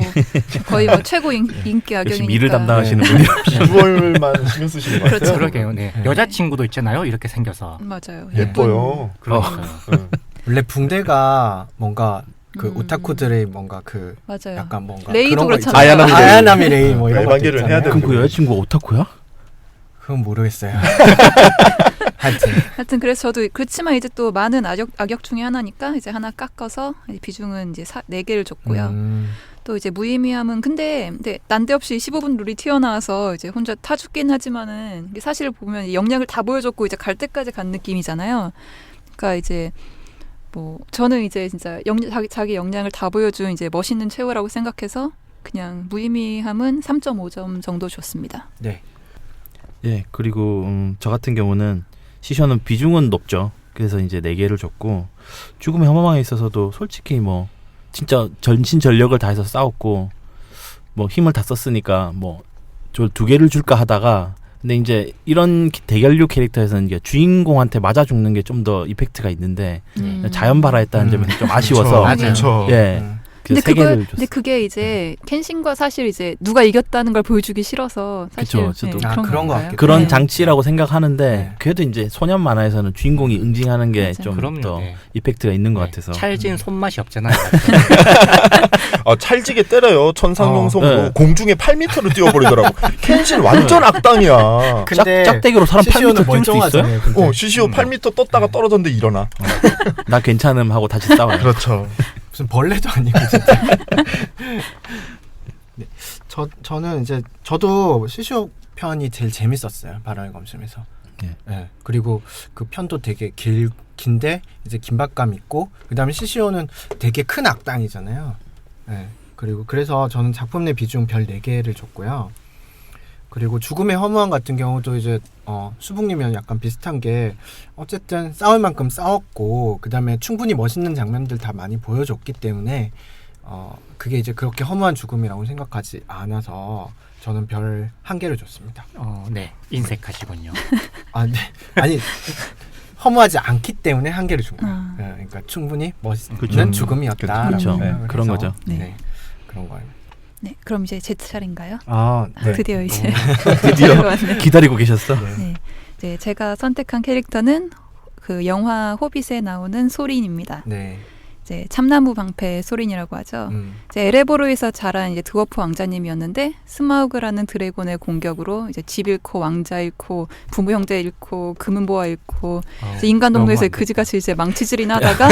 거의 뭐 최고 인기 역시 악역이니까. 미를 담당하시는 분이 비주얼만 신경 쓰시는 것 같아요. 그렇죠. 그러게요. 네. 여자친구도 있잖아요. 이렇게 생겨서. 맞아요. 예뻐요. 그러니까요. 응. 원래 붕대가 뭔가 그 음. 오타쿠들의 뭔가 그 맞아요. 약간 뭔가 레이도 그런 거 그렇잖아요. 있잖아요. 아야나미 레이 뭐 이런 것도 에반게리온 해야 있잖아요. 되는 그럼 그 여자친구 오타쿠야? 그건 모르겠어요. 하여튼 하여튼 그래서 저도 그렇지만 이제 또 많은 악역 중에 하나니까 이제 하나 깎아서 이제 비중은 이제 4개를 줬고요. 또 이제 무의미함은 근데 난데없이 15분 룰이 튀어나와서 이제 혼자 타 죽긴 하지만은 이게 사실 보면 역량을 다 보여줬고 이제 갈 때까지 간 느낌이잖아요. 그러니까 이제 뭐 저는 이제 진짜 자기 역량을 다 보여준 이제 멋있는 최후라고 생각해서 그냥 무의미함은 3.5점 정도 줬습니다. 네. 예, 그리고 저 같은 경우는 시셔는 비중은 높죠. 그래서 이제 4개를 줬고 죽음의 허망에 있어서도 솔직히 뭐 진짜 전신전력을 다해서 싸웠고 뭐 힘을 다 썼으니까 뭐 저 2개를 줄까 하다가 근데 이제 이런 대결류 캐릭터에서는 이게 주인공한테 맞아 죽는 게 좀 더 이펙트가 있는데 자연 발화했다는 점에서 좀 아쉬워서 맞아요. 그렇죠. 예. 근데 세 개를 근데 그게 이제 켄신과 사실 이제 누가 이겼다는 걸 보여주기 싫어서 사실 그쵸, 저도 그런 거 건가요? 같기도 그런 네. 장치라고 생각하는데 네. 그래도 이제 소년 만화에서는 주인공이 응징하는 게 맞아. 좀 그럼요. 더 네. 이펙트가 있는 것 네. 같아서. 찰진 손맛이 없잖아요. 찰지게 때려요. 천상용성으로 네. 공중에 8m를 뛰어버리더라고. 켄신 완전 악당이야. 근데 짝대기로 사람 시시오는 8m 띄울 수 있어요? 멀쩡하잖아요. 근데. 시시오 8m 떴다가 떨어졌는데 일어나. 나 괜찮음 하고 다시 싸워요. 그렇죠. 무슨 벌레도 아니고 진짜. 네. 저는 이제 저도 시시오 편이 제일 재밌었어요. 바람의 검심에서. 네. 네. 그리고 그 편도 되게 긴데 이제 긴박감 있고 그다음에 시시오는 되게 큰 악당이잖아요. 네. 그리고 그래서 저는 작품 내 비중 별 4개를 줬고요. 그리고 죽음의 허무함 같은 경우도 이제 수북님이랑 약간 비슷한 게 어쨌든 싸울 만큼 싸웠고 그다음에 충분히 멋있는 장면들 다 많이 보여줬기 때문에 그게 이제 그렇게 허무한 죽음이라고 생각하지 않아서 저는 별 1개를 줬습니다. 네, 인색하시군요. 네. 아니 허무하지 않기 때문에 1개를 준 거예요. 아. 네, 그러니까 충분히 멋있는 그쵸. 죽음이었다라고 그쵸. 생각을 그런 해서, 거죠. 네. 그런 거예요. 네, 그럼 이제 제 차례인가요? 네. 드디어 이제 드디어 왔네요. 기다리고 계셨어? 네, 이제 제가 선택한 캐릭터는 그 영화 호빗에 나오는 소린입니다. 네. 이제 참나무 방패 소린이라고 하죠. 이제 에레보르에서 자란 이제 드워프 왕자님이었는데 스마우그라는 드래곤의 공격으로 이제 집 잃고 왕자 잃고 부모 형제 잃고 금은보화 잃고 이제 인간 동네에서 그지같이 이제 망치질이나 하다가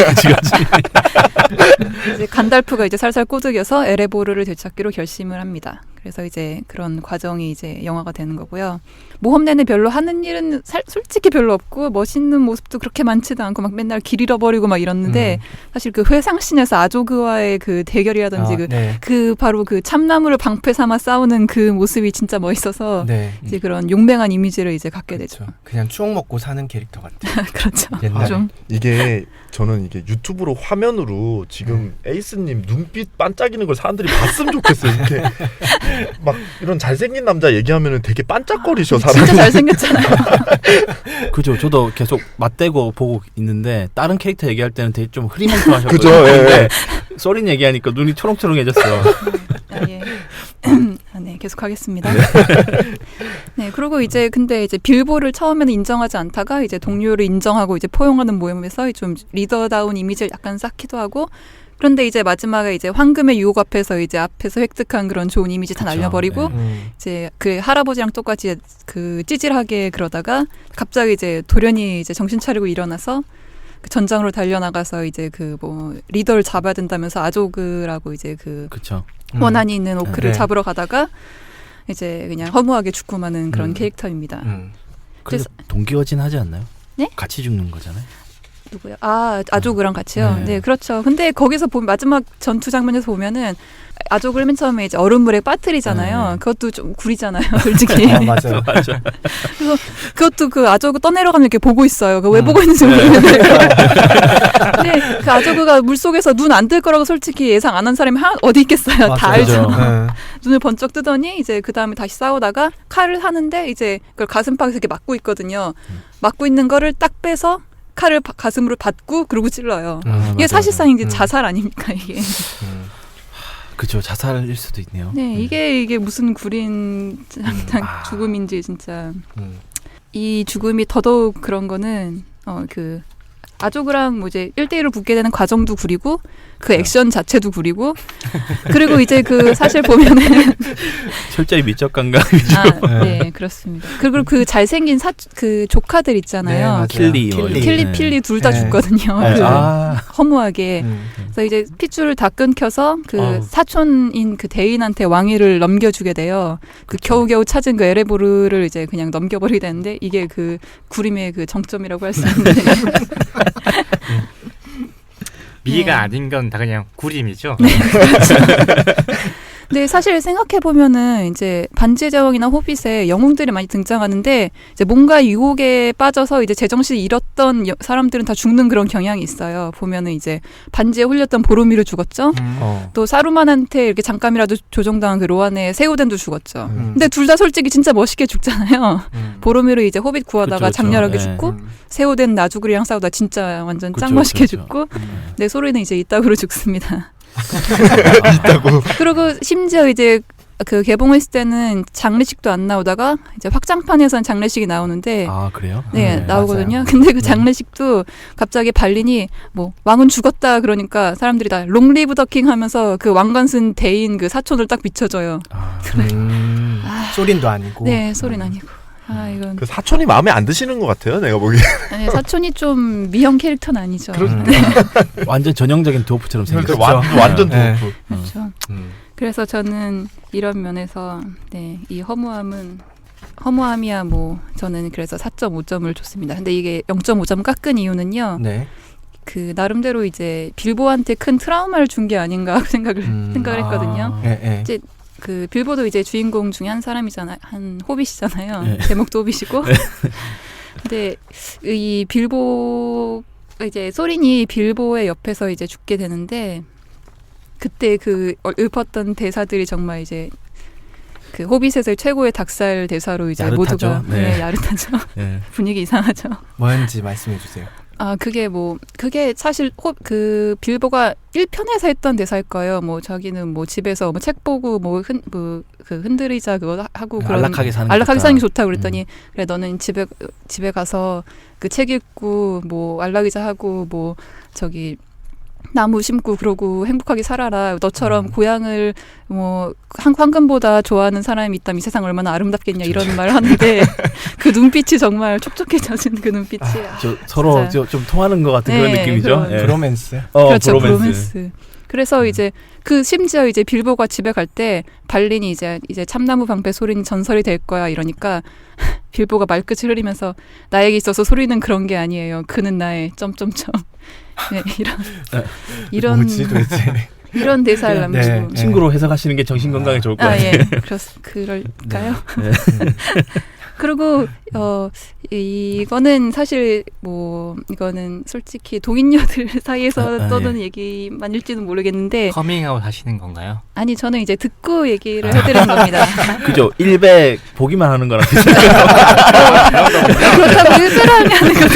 이제 간달프가 이제 살살 꼬드겨서 에레보르를 되찾기로 결심을 합니다. 그래서 이제 그런 과정이 이제 영화가 되는 거고요. 모험 내내 별로 하는 일은 솔직히 별로 없고 멋있는 모습도 그렇게 많지도 않고 막 맨날 길 잃어버리고 막 이랬는데 사실 그 회상씬에서 아조그와의 그 대결이라든지 네. 그 바로 그 참나무를 방패 삼아 싸우는 그 모습이 진짜 멋있어서 네. 이제 그런 용맹한 이미지를 이제 갖게 되죠. 그렇죠. 그냥 추억 먹고 사는 캐릭터 같아요. 그렇죠. 옛날에. 좀 이게 저는 이게 유튜브로 화면으로 지금 에이스님 눈빛 반짝이는 걸 사람들이 봤으면 좋겠어요. 이렇게 막 이런 잘생긴 남자 얘기하면은 되게 반짝거리셔 사람이. 진짜 잘생겼잖아요. 그죠. 저도 계속 맞대고 보고 있는데 다른 캐릭터 얘기할 때는 되게 좀 흐리멍텅하셨거든요. 그죠, 예. 근데 소린 얘기하니까 눈이 초롱초롱해졌어요. 예. 네, 계속 하겠습니다. 네, 그리고 이제 근데 이제 빌보를 처음에는 인정하지 않다가 이제 동료를 인정하고 이제 포용하는 모임에서 좀 리더다운 이미지를 약간 쌓기도 하고 그런데 이제 마지막에 이제 황금의 유혹 앞에서 획득한 그런 좋은 이미지 다 그쵸, 날려버리고 네. 이제 그 할아버지랑 똑같이 그 찌질하게 그러다가 갑자기 이제 돌연히 이제 정신 차리고 일어나서 그 전장으로 달려나가서 이제 그 뭐 리더를 잡아야 된다면서 아조그라고 이제 그 그렇죠. 원한이 있는 오크를 네. 잡으러 가다가 이제 그냥 허무하게 죽고 마는 그런 음. 캐릭터입니다. 그래서 동기어진하지 않나요? 네? 같이 죽는 거잖아요. 누구요? 아조그랑 같이요. 네. 네, 그렇죠. 근데 거기서 마지막 전투 장면에서 보면은 아조그를 맨 처음에 이제 얼음물에 빠뜨리잖아요. 네. 그것도 좀 구리잖아요, 솔직히. 맞아요. 맞아. 그래서 그것도 그 아조그 떠내려가면 이렇게 보고 있어요. 그 왜 보고 있는지 네. 모르겠는데. 근데 그 아조그가 물 속에서 눈 안 뜰 거라고 솔직히 예상 안 한 사람이 어디 있겠어요. 다 맞아요. 알죠. 네. 눈을 번쩍 뜨더니 이제 그 다음에 다시 싸우다가 칼을 하는데 이제 그걸 가슴팍에서 이렇게 막고 있거든요. 막고 있는 거를 딱 빼서 칼을 가슴으로 받고 그러고 찔러요. 이게 맞아요. 사실상 이제 자살 아닙니까 이게? 그죠. 자살일 수도 있네요. 네, 이게 무슨 구린 아. 죽음인지 진짜 이 죽음이 더더욱 그런 거는 그 아조그랑 뭐 이제 1대1로 붙게 되는 과정도 구리고 그 액션 자체도 구리고 그리고 이제 그 사실 보면은 철저히 미적 감각. 네 그렇습니다. 그리고 그 잘생긴 그 조카들 네, 있잖아요. 맞아요. 킬리, 킬리 필리 둘 다 네. 죽거든요. 네. 그 아, 허무하게. 그래서 이제 핏줄을 다 끊겨서 그 어우. 사촌인 그 대인한테 왕위를 넘겨주게 돼요. 그 겨우겨우 찾은 그 에레보르를 이제 그냥 넘겨버리게 되는데 이게 그 구림의 그 정점이라고 할 수 있는데. 미가 네. 아닌 건 다 그냥 구림이죠. 근데 사실 생각해 보면은 이제 반지의 제왕이나 호빗에 영웅들이 많이 등장하는데 이제 뭔가 유혹에 빠져서 이제 제정신을 잃었던 사람들은 다 죽는 그런 경향이 있어요. 보면은 이제 반지에 홀렸던 보로미르 죽었죠. 또 사루만한테 이렇게 잠깐이라도 조종당한 그 로안의 세우덴도 죽었죠. 근데 둘 다 솔직히 진짜 멋있게 죽잖아요. 보로미르 이제 호빗 구하다가 그쵸, 그쵸. 장렬하게 네. 죽고 세우덴 나주그리랑 싸우다 진짜 완전 그쵸, 짱 멋있게 그쵸, 죽고 네 소리는 이제 이따구로 죽습니다. 있다고. 그리고 심지어 이제 그 개봉했을 때는 장례식도 안 나오다가 이제 확장판에서는 장례식이 나오는데 아 그래요? 네, 네, 나오거든요. 맞아요. 근데 그 장례식도 갑자기 발린이 뭐 왕은 죽었다 그러니까 사람들이 다 롱리브 더킹 하면서 그 왕관쓴 대인 그 사촌을 딱 비춰줘요. 아, 소린도 아니고. 네, 소리는 아니고. 아 이건 그 사촌이 마음에 안 드시는 것 같아요. 내가 보기에. 아니, 사촌이 좀 미형 캐릭터는 아니죠. 완전 전형적인 드워프처럼 생겼죠. 완전 네. 도프. 그렇죠. 음. 그래서 저는 이런 면에서 네, 이 허무함이야 뭐 저는 그래서 4.5점을 줬습니다. 근데 이게 0.5점 깎은 이유는요. 네. 그 나름대로 이제 빌보한테 큰 트라우마를 준 게 아닌가 생각을 했거든요. 네, 네. 이제 그 빌보도 이제 주인공 중에 한 사람이잖아요. 한 호빗이잖아요. 네. 제목도 호빗이고. 근데 이 빌보 이제 소린이 빌보의 옆에서 이제 죽게 되는데 그때 그 읊었던 대사들이 정말 이제 그 호빗에서의 최고의 닭살 대사로 이제 야릇하죠. 모두가 네. 네, 야릇하죠. 네. 분위기 이상하죠. 뭐였는지 말씀해 주세요. 아 그게 사실 그 빌보가 1편에서 했던 대사일 거예요. 뭐 자기는 뭐 집에서 뭐 책 보고 그 흔들리자 그거 하고 그런 안락하게 사는 안락하게 게 사는 게 좋다 그랬더니 그래 너는 집에 가서 그 책 읽고 뭐 안락의자 하고 뭐 저기 나무 심고 그러고 행복하게 살아라. 너처럼 고향을 뭐 황금보다 좋아하는 사람이 있다면 이 세상 얼마나 아름답겠냐 이런 말을 하는데 그 눈빛이 정말 촉촉해져진 그 눈빛이 저 서로 좀 통하는 것 같은 그런 네, 느낌이죠. 그런 예. 브로맨스. 그렇죠 브로맨스. 그래서 이제 그 심지어 이제 빌보가 집에 갈 때 발린이 이제 참나무 방패 소리는 전설이 될 거야 이러니까 빌보가 말끝을 흐리면서 나에게 있어서 소리는 그런 게 아니에요. 그는 나의 점점점. 네, 이런 뭐지 도대체. 이런 대사를 네, 남기고. 네. 친구로 해석하시는 게 정신 건강에 좋을 것 아 같아요. 예, 그럴까요? 네. 그리고 이거는 사실 뭐 이거는 솔직히 동인녀들 사이에서 떠드는 얘기만일지는 모르겠는데 커밍아웃 하시는 건가요? 아니 저는 이제 듣고 얘기를 해드리는 겁니다. 그죠. 1배 보기만 하는 거랑 비슷해요. 그렇다고 일배로 하면 이거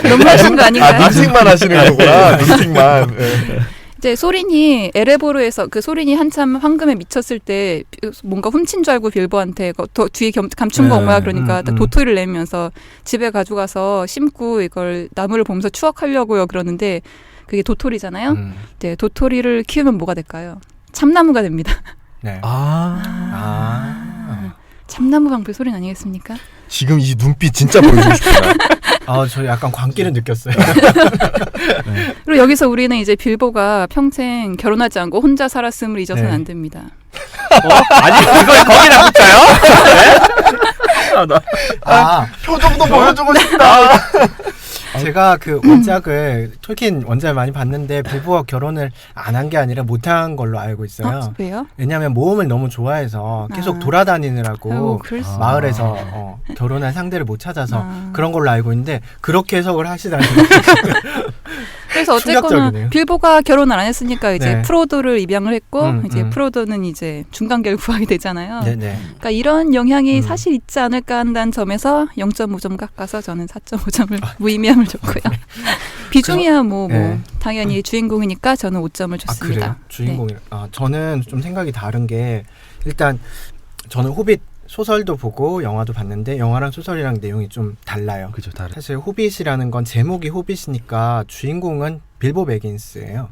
너무 하신 거 아닌가요? 눈팅만 하시는 거구나. 눈팅만. 예. 이제 소린이 에레보르에서 그 소린이 한참 황금에 미쳤을 때 뭔가 훔친 줄 알고 빌보한테 더 뒤에 감춘 거 뭐야 그러니까 도토리를 내면서 집에 가져가서 심고 이걸 나무를 보면서 추억하려고요 그러는데 그게 도토리잖아요. 네, 도토리를 키우면 뭐가 될까요? 참나무가 됩니다. 네. 참나무 방패 소린 아니겠습니까? 지금 이 눈빛 진짜 보여주고 싶다. 저 약간 광기를 느꼈어요. 그리고 여기서 우리는 이제 빌보가 평생 결혼하지 않고 혼자 살았음을 잊어서는 안 됩니다. 아니 그걸 거기다 붙여요? 표정도 보여주고 싶다. 제가 그 원작을 톨킨 원작을 많이 봤는데 빌보가 결혼을 안 한 게 아니라 못한 걸로 알고 있어요. 왜요? 왜냐하면 모험을 너무 좋아해서 계속 돌아다니느라고 그럴 수 마을에서 결혼할 상대를 못 찾아서 그런 걸로 알고 있는데 그렇게 해석을 하시다니. 그래서 어쨌거나 충격적이네요. 빌보가 결혼을 안 했으니까 이제 네. 프로도를 입양을 했고 이제 프로도는 이제 중간계를 구하게 되잖아요. 네네. 그러니까 이런 영향이 사실 있지 않을까 한다는 점에서 0.5점 깎아서 저는 4.5점을 무의미함을 줬고요. 비중이야 뭐 네. 당연히 주인공이니까 저는 5점을 줬습니다. 그래요? 주인공이. 저는 좀 생각이 다른 게 일단 저는 호빗 소설도 보고 영화도 봤는데 영화랑 소설이랑 내용이 좀 달라요. 그죠, 다른. 사실 호빗이라는 건 제목이 호빗이니까 주인공은 빌보 베긴스예요.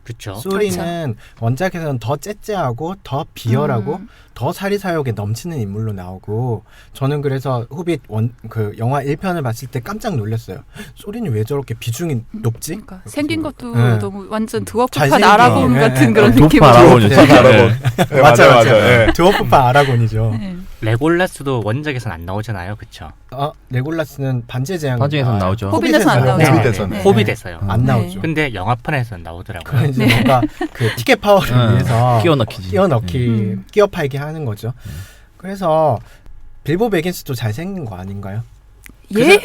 그렇죠. 소리는 원작에서는 더 째째하고 더 비열하고 더 사리사욕에 넘치는 인물로 나오고 저는 그래서 호빗 그 영화 1편을 봤을 때 깜짝 놀랐어요. 소리는 왜 저렇게 비중이 높지? 그러니까 생긴 것도 네. 너무 완전 드워프판 잘생긴 아라곤 네, 같은 네, 그런 네. 느낌. 드워프 아라곤이죠. 네, 맞아요. 예. 드워프판 아라곤이죠. 네. 레골라스도 원작에선 안 나오잖아요, 그렇죠? 레골라스는 반지의 제왕 반지에서는 나오죠. 호빗에서는 안 나오죠. 호빗에서는. 네. 호빗에서요. 안 네. 나오죠. 근데 영화판에서는 나오더라고요. 그건 이제 뭔가 그 티켓 파워를 위해서 끼워 끼워 팔기 하는 거죠. 그래서 빌보 베긴스도 잘생긴 거 아닌가요? 예?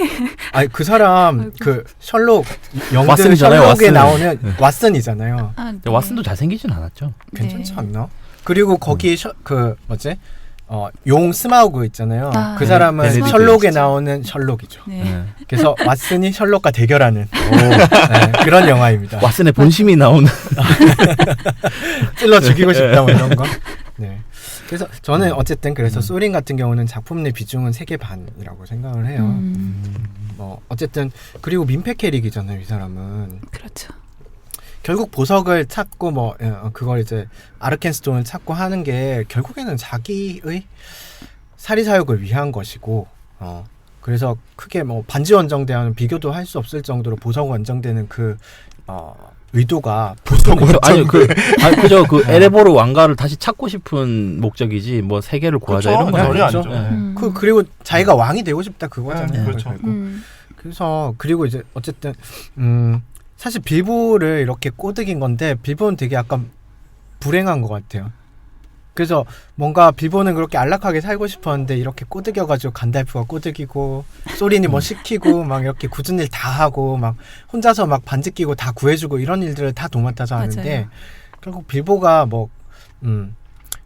그 사람 그 셜록 영등 왓슨이잖아요, 셜록에 왓슨. 나오는 왓슨이잖아요. 아, 네. 왓슨도 잘생기진 않았죠. 괜찮지 않나? 그리고 거기 그 뭐지? 용 스마우그 있잖아요. 아, 그 사람은 베네딕트. 셜록에 나오는 셜록이죠. 네. 네. 그래서 왓슨이 셜록과 대결하는 네, 그런 영화입니다. 왓슨의 본심이 나오는 찔러 죽이고 싶다 뭐 이런 거. 네. 그래서 저는 어쨌든 그래서 소린 같은 경우는 작품 내 비중은 3개 반이라고 생각을 해요. 뭐 어쨌든 그리고 민폐 캐릭이잖아요, 이 사람은. 그렇죠. 결국 보석을 찾고 뭐 그걸 이제 아르켄스톤을 찾고 하는 게 결국에는 자기의 사리사욕을 위한 것이고 그래서 크게 뭐 반지 원정대와는 비교도 할 수 없을 정도로 보석 원정대는 그 의도가 아니 그저 그 에레보르 왕가를 다시 찾고 싶은 목적이지 뭐 세계를 구하자 그렇죠. 이런 건 전혀 아니죠. 아니죠. 네. 그리고 자기가 왕이 되고 싶다 그거잖아요. 네, 그렇죠. 결국. 그래서 그리고 이제 어쨌든 사실 빌보를 이렇게 꼬드긴 건데 빌보는 되게 약간 불행한 것 같아요. 그래서 뭔가 빌보는 그렇게 안락하게 살고 싶었는데 이렇게 꼬드겨가지고 간달프가 꼬드기고 소린이 뭐 시키고 막 이렇게 굳은 일 다 하고 막 혼자서 막 반지 끼고 다 구해주고 이런 일들을 다 도맡아서 하는데 맞아요. 결국 빌보가 뭐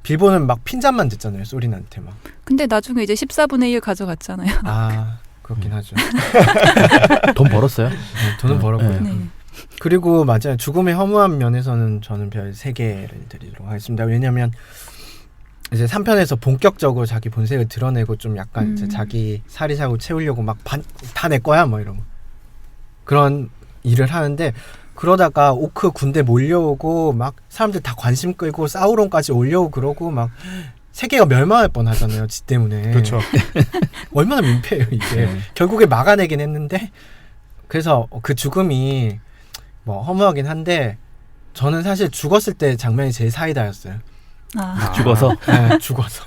빌보는 막 핀잔만 듣잖아요, 소린한테 막. 근데 나중에 이제 14분의 1 가져갔잖아요. 아 그렇긴 하죠. 돈 벌었어요? 네, 돈은 벌었고요. 네. 네. 그리고 맞아요. 죽음의 허무한 면에서는 저는 별 3개를 드리도록 하겠습니다. 왜냐하면 이제 3편에서 본격적으로 자기 본색을 드러내고 좀 약간 이제 자기 사리사욕 채우려고 막 다 내 거야 뭐 이런 그런 일을 하는데 그러다가 오크 군대 몰려오고 막 사람들 다 관심 끌고 사우론까지 올려오고 그러고 막 세계가 멸망할 뻔하잖아요. 지 때문에. 그렇죠. 얼마나 민폐예요 이게. 결국에 막아내긴 했는데 그래서 그 죽음이 뭐 허무하긴 한데 저는 사실 죽었을 때 장면이 제일 사이다였어요. 죽어서? 네, 죽어서.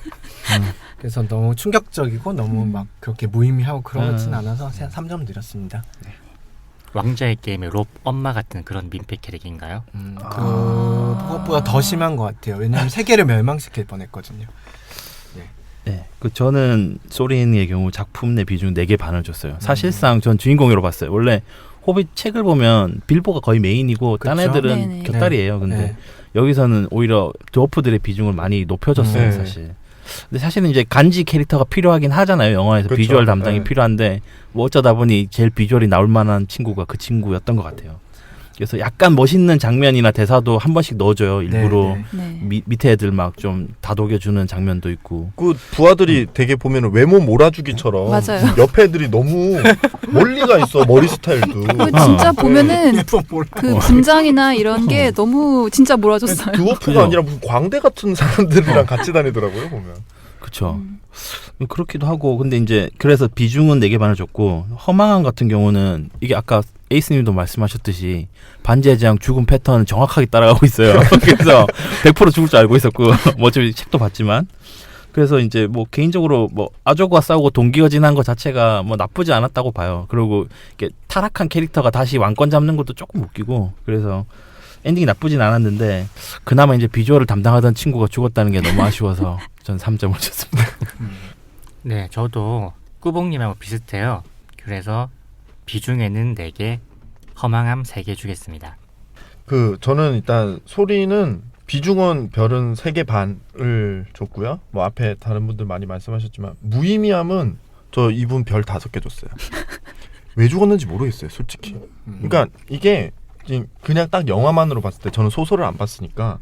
그래서 너무 충격적이고 너무 막 그렇게 무의미하고 그렇진 않아서 3점 드렸습니다. 왕자의 게임의 롭 엄마 같은 그런 민폐 캐릭인가요? 그것보다 더 심한 것 같아요. 왜냐하면 세계를 멸망시킬 뻔했거든요. 네, 그 저는 소린의 경우 작품 내 비중 4개 반을 줬어요. 사실상 전 주인공으로 봤어요. 원래 호빗 책을 보면 빌보가 거의 메인이고 딴 그쵸? 애들은 네네. 곁다리예요. 근데 네. 여기서는 오히려 드워프들의 비중을 많이 높여줬어요, 네. 사실. 근데 사실은 이제 간지 캐릭터가 필요하긴 하잖아요. 영화에서 그쵸. 비주얼 담당이 네. 필요한데 뭐 어쩌다 보니 제일 비주얼이 나올 만한 친구가 그 친구였던 것 같아요. 그래서 약간 멋있는 장면이나 대사도 한 번씩 넣어줘요. 일부러 네. 밑에 애들 막 좀 다독여주는 장면도 있고. 그 부하들이 되게 보면 외모 몰아주기처럼 맞아요. 옆에 애들이 너무 멀리 가 있어 머리 스타일도. 그 진짜 보면은 그 분장이나 이런 게 너무 진짜 몰아줬어요. 드워프가 그죠? 아니라 무슨 광대 같은 사람들이랑 같이 다니더라고요 보면. 그쵸. 그렇기도 하고 근데 이제 그래서 비중은 4개 반을 줬고 허망함 같은 경우는 이게 아까 에이스님도 말씀하셨듯이 반지의 제왕 죽음 패턴을 정확하게 따라가고 있어요. 그래서 100% 죽을 줄 알고 있었고 뭐 어차피 책도 봤지만 그래서 이제 뭐 개인적으로 뭐 아조그와 싸우고 동기어진한 것 자체가 뭐 나쁘지 않았다고 봐요. 그리고 이렇게 타락한 캐릭터가 다시 왕권 잡는 것도 조금 웃기고 그래서 엔딩이 나쁘진 않았는데 그나마 이제 비주얼을 담당하던 친구가 죽었다는 게 너무 아쉬워서 전 3점을 줬습니다. 네, 저도 꾸봉님하고 비슷해요. 그래서 비중에는 4개, 허망함 3개 주겠습니다. 그 저는 일단 소리는 비중은 별은 3개 반을 줬고요. 뭐 앞에 다른 분들 많이 말씀하셨지만 무의미함은 저 이분 별 5개 줬어요. 왜 죽었는지 모르겠어요, 솔직히. 그러니까 이게 그냥 딱 영화만으로 봤을 때 저는 소설을 안 봤으니까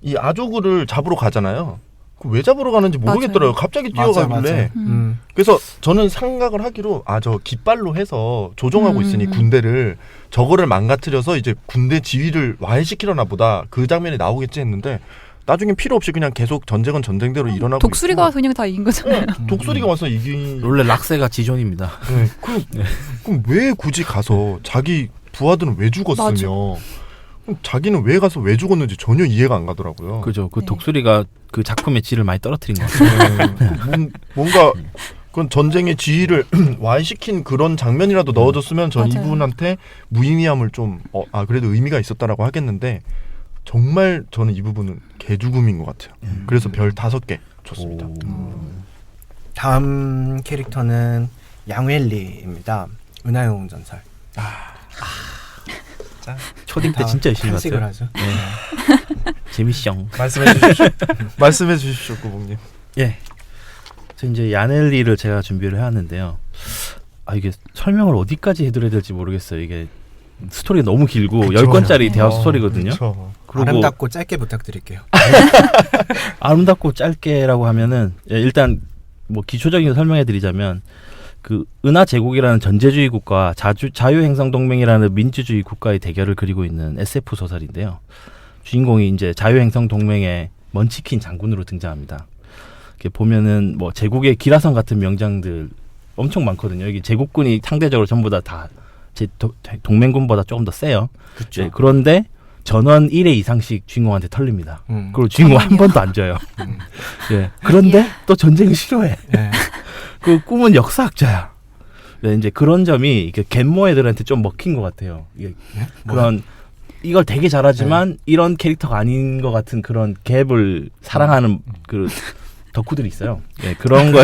이 아조그를 잡으러 가잖아요. 왜 잡으러 가는지 모르겠더라고요. 갑자기 뛰어가길래. 그래서 저는 생각을 하기로 저 깃발로 해서 조종하고 있으니 군대를 저거를 망가뜨려서 이제 군대 지휘를 와해시키려나 보다. 그 장면이 나오겠지 했는데 나중엔 필요 없이 그냥 계속 전쟁은 전쟁대로 일어나고 독수리가 있고. 와서 그냥 다 이긴 거잖아요. 독수리가 와서 이긴. 원래 락세가 지존입니다. 네, 그럼 왜 굳이 가서 자기 부하들은 왜 죽었으며 맞아. 그럼 자기는 왜 가서 왜 죽었는지 전혀 이해가 안 가더라고요. 그죠. 그 네. 독수리가 그 작품의 질을 많이 떨어뜨린 것 같아요. 뭔가 그건 전쟁의 지휘를 와해시킨 그런 장면이라도 넣어줬으면 전 맞아요. 이분한테 무의미함을 좀 그래도 의미가 있었다라고 하겠는데 정말 저는 이 부분은 개죽음인 것 같아요. 그래서 별 5개 줬습니다. 다음 캐릭터는 양웰리입니다. 은하영 전설. 초딩 때 진짜 열심히 탄식을 봤어요. 하죠. 재밌셩. 말씀해 주십시오. 말씀해 주십시오, 구봉님. 예. 이제 야넬리를 제가 준비를 해왔는데요. 이게 설명을 어디까지 해드려야 될지 모르겠어요. 이게 스토리가 너무 길고 그쵸. 10권짜리 대화 스토리거든요. 그쵸. 그리고 아름답고 짧게 부탁드릴게요. 아름답고 짧게라고 하면은 일단 뭐 기초적인 거 설명해드리자면 그 은하 제국이라는 전제주의 국가와 자유행성동맹이라는 민주주의 국가의 대결을 그리고 있는 SF 소설인데요. 주인공이 이제 자유행성동맹의 먼치킨 장군으로 등장합니다. 이렇게 보면은 뭐 제국의 기라성 같은 명장들 엄청 많거든요. 여기 제국군이 상대적으로 전부 다 동맹군보다 조금 더 세요. 그렇죠. 그런데 전원 1회 이상씩 주인공한테 털립니다. 그리고 주인공 한 번도 안 져요. 예. 그런데 또 전쟁을 싫어해. 네. 그 꿈은 역사학자야. 네, 이제 그런 점이 이게 갯모 애들한테 좀 먹힌 것 같아요. 이게 그런 이걸 되게 잘하지만 이런 캐릭터가 아닌 것 같은 그런 갭을 사랑하는 그 덕후들이 있어요. 예, 그런 거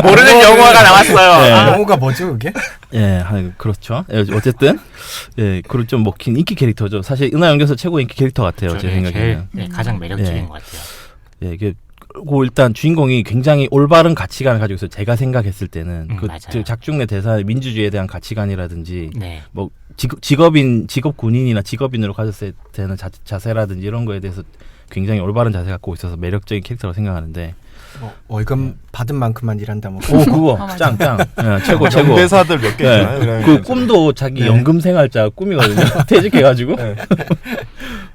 모르는 영화가 나왔어요. 네. 영어가 뭐죠 그게? 예, 그렇죠. 예, 어쨌든 예, 그런 좀 먹힌 인기 캐릭터죠. 사실 은하연결소 최고 인기 캐릭터 같아요. 제 생각에는. 제일, 가장 매력적인 예. 것 같아요. 예, 이게 그 일단 주인공이 굉장히 올바른 가치관을 가지고 있어요. 제가 생각했을 때는 그 맞아요. 작중내 대사의 민주주의에 대한 가치관이라든지 네. 뭐 직업 군인이나 직업인으로 가졌을 때는 자세라든지 이런 거에 대해서 굉장히 올바른 자세 갖고 있어서 매력적인 캐릭터라고 생각하는데 월급 받은 만큼만 일한다 뭐. 오 그거 맞아. 짱 예, 최고 최고. 연대사들 몇 개 있잖아요. 그 이러면서. 꿈도 자기 네. 연금 생활자 꿈이거든요. 퇴직해가지고 네.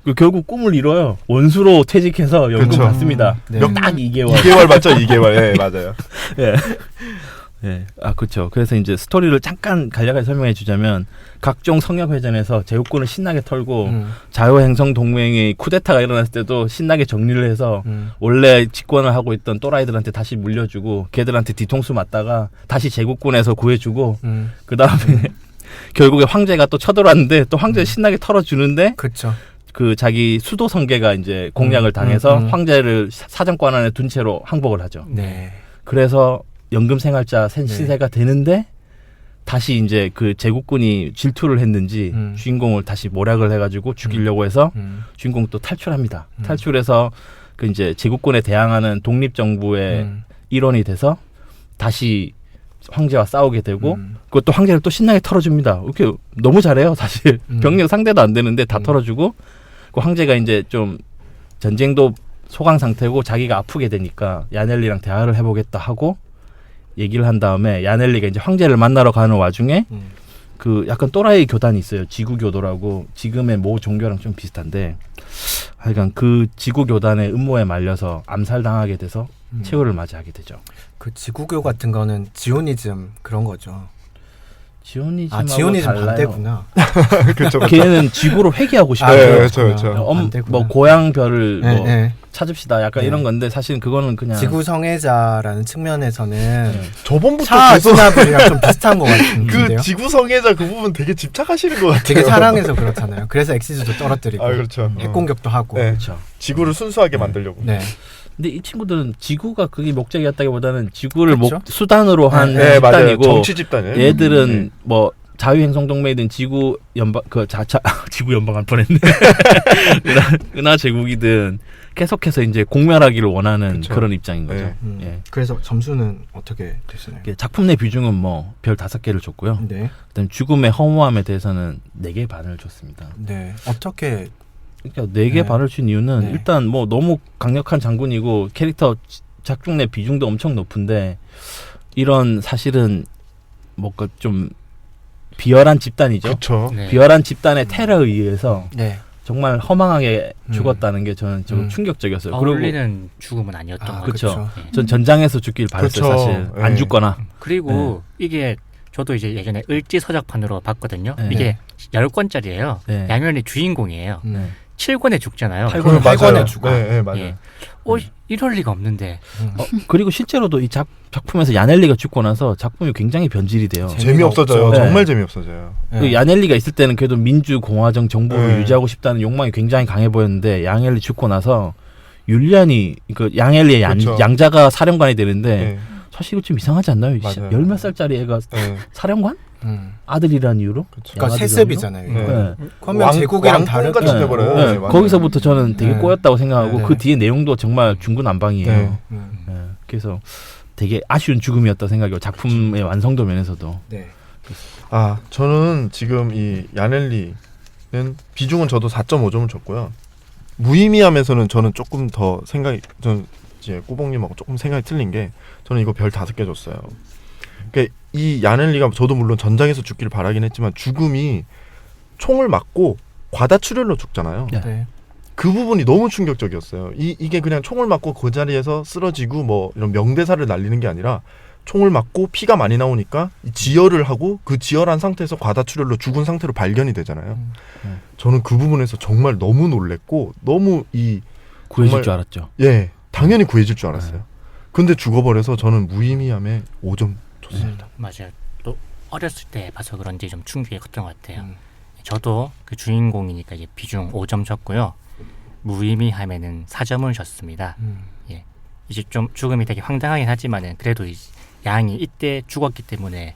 그 결국 꿈을 이뤄요. 원수로 퇴직해서 연금 그쵸. 받습니다. 네. 딱 2개월. 2개월 맞죠? 2개월. 예, 맞아요. 예. 예. 그렇죠. 그래서 이제 스토리를 잠깐 간략하게 설명해 주자면 각종 성역회전에서 제국군을 신나게 털고 자유행성 동맹의 쿠데타가 일어났을 때도 신나게 정리를 해서 원래 집권을 하고 있던 또라이들한테 다시 물려주고 걔들한테 뒤통수 맞다가 다시 제국군에서 구해주고 그 다음에 결국에 황제가 또 쳐들어왔는데 또 황제를 신나게 털어주는데 그렇죠. 그 자기 수도 성계가 이제 공략을 당해서 황제를 사정권 안에 둔 채로 항복을 하죠. 네. 그래서 연금 생활자 신세가 되는데 다시 이제 그 제국군이 질투를 했는지 주인공을 다시 모략을 해가지고 죽이려고 해서 주인공 또 탈출합니다. 탈출해서 그 이제 제국군에 대항하는 독립정부의 일원이 돼서 다시 황제와 싸우게 되고 그것도 황제를 또 신나게 털어줍니다. 이렇게 너무 잘해요. 사실 병력 상대도 안 되는데 다 털어주고 그 황제가 이제 좀 전쟁도 소강 상태고 자기가 아프게 되니까 야넬리랑 대화를 해보겠다 하고 얘기를 한 다음에 야넬리가 이제 황제를 만나러 가는 와중에 그 약간 또라이 교단이 있어요. 지구교도라고 지금의 모 종교랑 좀 비슷한데 하여간 그 지구교단의 음모에 말려서 암살당하게 돼서 최후를 맞이하게 되죠. 그 지구교 같은 거는 지오니즘 그런 거죠. 지오니즘하고 지오니즘 달라요. 반대구나. 그렇죠. 걔는 지구로 회귀하고 싶어요. 네, 그렇구나. 그렇죠. 반대구나. 뭐 고향별을 네, 뭐 네. 찾읍시다. 약간 네. 이런 건데 사실 그거는 그냥 지구 성애자라는 측면에서는 저번부터 차 계속 아스나블이랑 좀 비슷한 것 같은데요. 그 지구 성애자 그 부분 되게 집착하시는 것 같아요. 되게 사랑해서 그렇잖아요. 그래서 엑시즈도 떨어뜨리고 그렇죠. 핵공격도 하고. 네. 그렇죠. 지구를 순수하게 만들려고. 네. 근데 이 친구들은 지구가 그게 목적이었다기보다는 지구를 그렇죠? 수단으로 한 네, 맞아요. 집단이고 정치 집단이에요. 얘들은 뭐 자유행성동맹이든 지구 연방 지구 연방할 뻔했네. 은하 제국이든 계속해서 이제 공멸하기를 원하는 그쵸. 그런 입장인 거죠. 네. 예. 그래서 점수는 어떻게 되시나요? 이게 작품 내 비중은 뭐 별 5개를 줬고요. 네. 그다음 죽음의 허무함에 대해서는 4개 반을 줬습니다. 네. 어떻게 그러니까 4개 네. 반을 준 이유는 네. 일단 뭐 너무 강력한 장군이고 캐릭터 작중 내 비중도 엄청 높은데 이런 사실은 뭔가 좀 비열한 집단이죠. 그렇죠. 네. 비열한 집단의 테러에 의해서 네. 정말 허망하게 죽었다는 게 저는 좀 충격적이었어요. 어울리는 죽음은 아니었던 것 같아요. 그쵸. 네. 전 전장에서 죽길 바랬어요. 그쵸. 사실 네. 안 죽거나. 그리고 이게 저도 이제 예전에 을지서적판으로 봤거든요. 네. 이게 10권짜리예요. 네. 양면이 주인공이에요. 네. 7권에 죽잖아요. 팔- 그건 팔 권에 맞아요. 죽어. 네, 네, 맞아요. 예. 이럴 리가 없는데. 그리고 실제로도 이 작품에서 야넬리가 죽고 나서 작품이 굉장히 변질이 돼요. 재미없어져요. 없죠. 정말 네. 재미없어져요. 네. 그 야넬리가 있을 때는 그래도 민주공화정 정부를 네. 유지하고 싶다는 욕망이 굉장히 강해 보였는데 양엘리 죽고 나서 율리안이 그 양엘리의 그쵸. 양자가 사령관이 되는데 네. 사실 이거 좀 이상하지 않나요? 맞아요. 열 몇 살짜리 애가 네. 사령관? 아들이라는 이유로? 그러니까 양아들이라는 세습이잖아요. 네. 이거. 네. 그러면 제국이랑 다른 왕같이 네. 돼버려요. 네. 네, 맞아요. 거기서부터 저는 되게 네. 꼬였다고 생각하고 네. 그 뒤에 내용도 정말 중구난방이에요. 네. 네. 그래서 되게 아쉬운 죽음이었다 생각해요. 작품의 완성도 면에서도. 네. 저는 지금 이 야넬리는 비중은 저도 4.5점을 줬고요. 무의미함에서는 저는 조금 더 저는 이제 꼬봉님하고 조금 생각이 틀린 게 저는 이거 별 5개 줬어요. 그러니까 이 야넬리가 저도 물론 전장에서 죽기를 바라긴 했지만 죽음이 총을 맞고 과다출혈로 죽잖아요. 네. 네. 그 부분이 너무 충격적이었어요. 이게 그냥 총을 맞고 그 자리에서 쓰러지고 뭐 이런 명대사를 날리는 게 아니라 총을 맞고 피가 많이 나오니까 지혈을 하고 그 지혈한 상태에서 과다출혈로 죽은 상태로 발견이 되잖아요. 저는 그 부분에서 정말 너무 놀랬고 너무 구해질 정말- 줄 알았죠. 예, 당연히 구해질 줄 알았어요. 근데 죽어버려서 저는 무의미함에 5점 줬습니다. 맞아요. 또 어렸을 때 봐서 그런지 좀 충격이 컸던 것 같아요. 음. 저도 그 주인공이니까 이제 비중 5점 줬고요. 무의미함에는 4점을 줬습니다. 이제 좀 죽음이 되게 황당하긴 하지만은 그래도 양이 이때 죽었기 때문에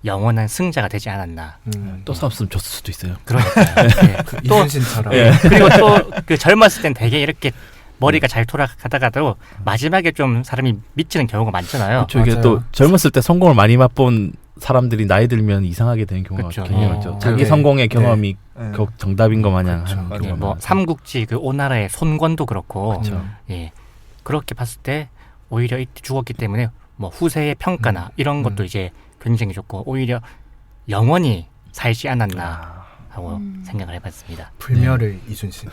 영원한 승자가 되지 않았나. 또 싸웠으면 졌을 수도 있어요. 그러니까요. 네. 또 이순신처럼. 예. 그리고 또 그 젊었을 땐 되게 이렇게 머리가 잘 돌아가다가도 마지막에 좀 사람이 미치는 경우가 많잖아요. 그렇죠. 이게 맞아요. 또 젊었을 때 성공을 많이 맛본 사람들이 나이 들면 이상하게 되는 경우가 그쵸. 굉장히 많죠. 어. 자기 네. 성공의 경험이 네. 정답인 것 마냥 그렇죠. 하는 맞아요. 경우가 뭐 많아요. 삼국지 그 오나라의 손권도 그렇고 그렇죠. 예 그렇게 봤을 때 오히려 이때 죽었기 때문에 뭐 후세의 평가나 이런 것도 이제 굉장히 좋고 오히려 영원히 살지 않았나 하고 생각을 해봤습니다. 불멸의 이순신.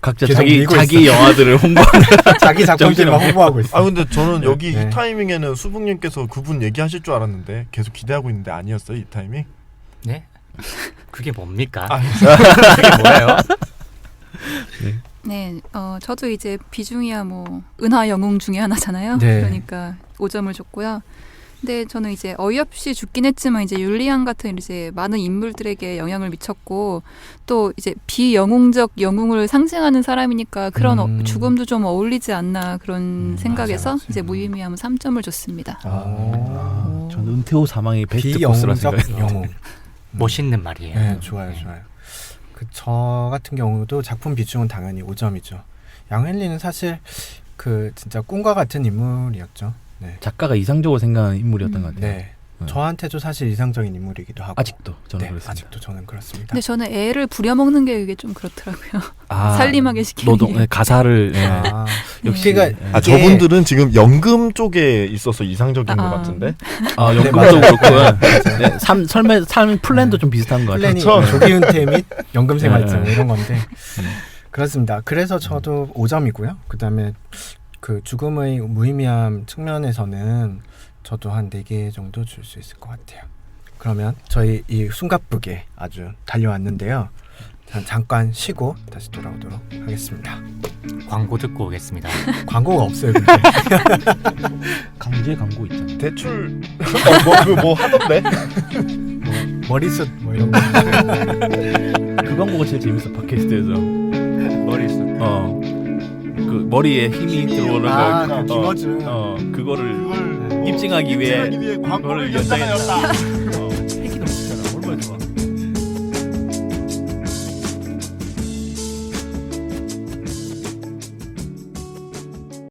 각자 계속 자기 밀고 자기 영화들을 홍보하는 자기 작품들만 정신없네. 홍보하고 있어. 아 근데 저는 여기 네. 이 타이밍에는 수북님께서 그분 얘기하실 줄 알았는데 계속 기대하고 있는데 아니었어요 이 타이밍? 네? 그게 뭡니까? 아, 그게 뭐예요? 네, 저도 이제 비중이야 뭐 은하 영웅 중에 하나잖아요. 네. 그러니까 5점을 줬고요. 근데 저는 이제 어이없이 죽긴 했지만 이제 율리안 같은 이제 많은 인물들에게 영향을 미쳤고 또 이제 비영웅적 영웅을 상징하는 사람이니까 그런 죽음도 좀 어울리지 않나 그런 생각에서 맞아. 이제 무의미함은 3점을 줬습니다. 저는 은퇴 후 사망이 베스트 코스라 비영웅적 생각해요. 영웅. 멋있는 말이에요. 네, 좋아요, 좋아요. 저 같은 경우도 작품 비중은 당연히 5점이죠. 양헬리는 사실 그 진짜 꿈과 같은 인물이었죠. 네. 작가가 이상적으로 생각하는 인물이었던 것 같아요. 네. 저한테도 사실 이상적인 인물이기도 하고. 아직도 저는 네, 그렇습니다. 아직도 저는 그렇습니다. 근데 저는 애를 부려먹는 게 이게 좀 그렇더라고요. 아, 살림하게 시키는 노동 게. 가사를 예. 아, 역시 그러니까 아 이게- 저분들은 지금 연금 쪽에 있어서 이상적인 것 같은데. 아, 네, 연금도 맞아요. 그렇고 네, 삶 플랜도 좀 비슷한 것 같아요. 플랜이 그렇죠. 조기 은퇴 및 연금 생활증 네. 이런 건데 그렇습니다. 그래서 저도 5점이고요. 그다음에 그 죽음의 무의미함 측면에서는 저도 한 4개 정도 줄 수 있을 것 같아요. 그러면 저희 이 숨가쁘게 아주 달려왔는데요. 잠깐 쉬고 다시 돌아오도록 하겠습니다. 광고 듣고 오겠습니다. 광고가 없어요. 근데. 강제 광고 있잖아요. 대출 뭐 하던데? 머리숱 뭐 이런 거. 그 광고가 제일 재밌어 팟캐스트에서. 머리숱. 그 머리에 힘이 들어오는 아, 거. 그 김어준. 그거를 입증하기 위해 광고를 그거를 연장했다. 얘기도 못하잖아. 얼마나 좋아.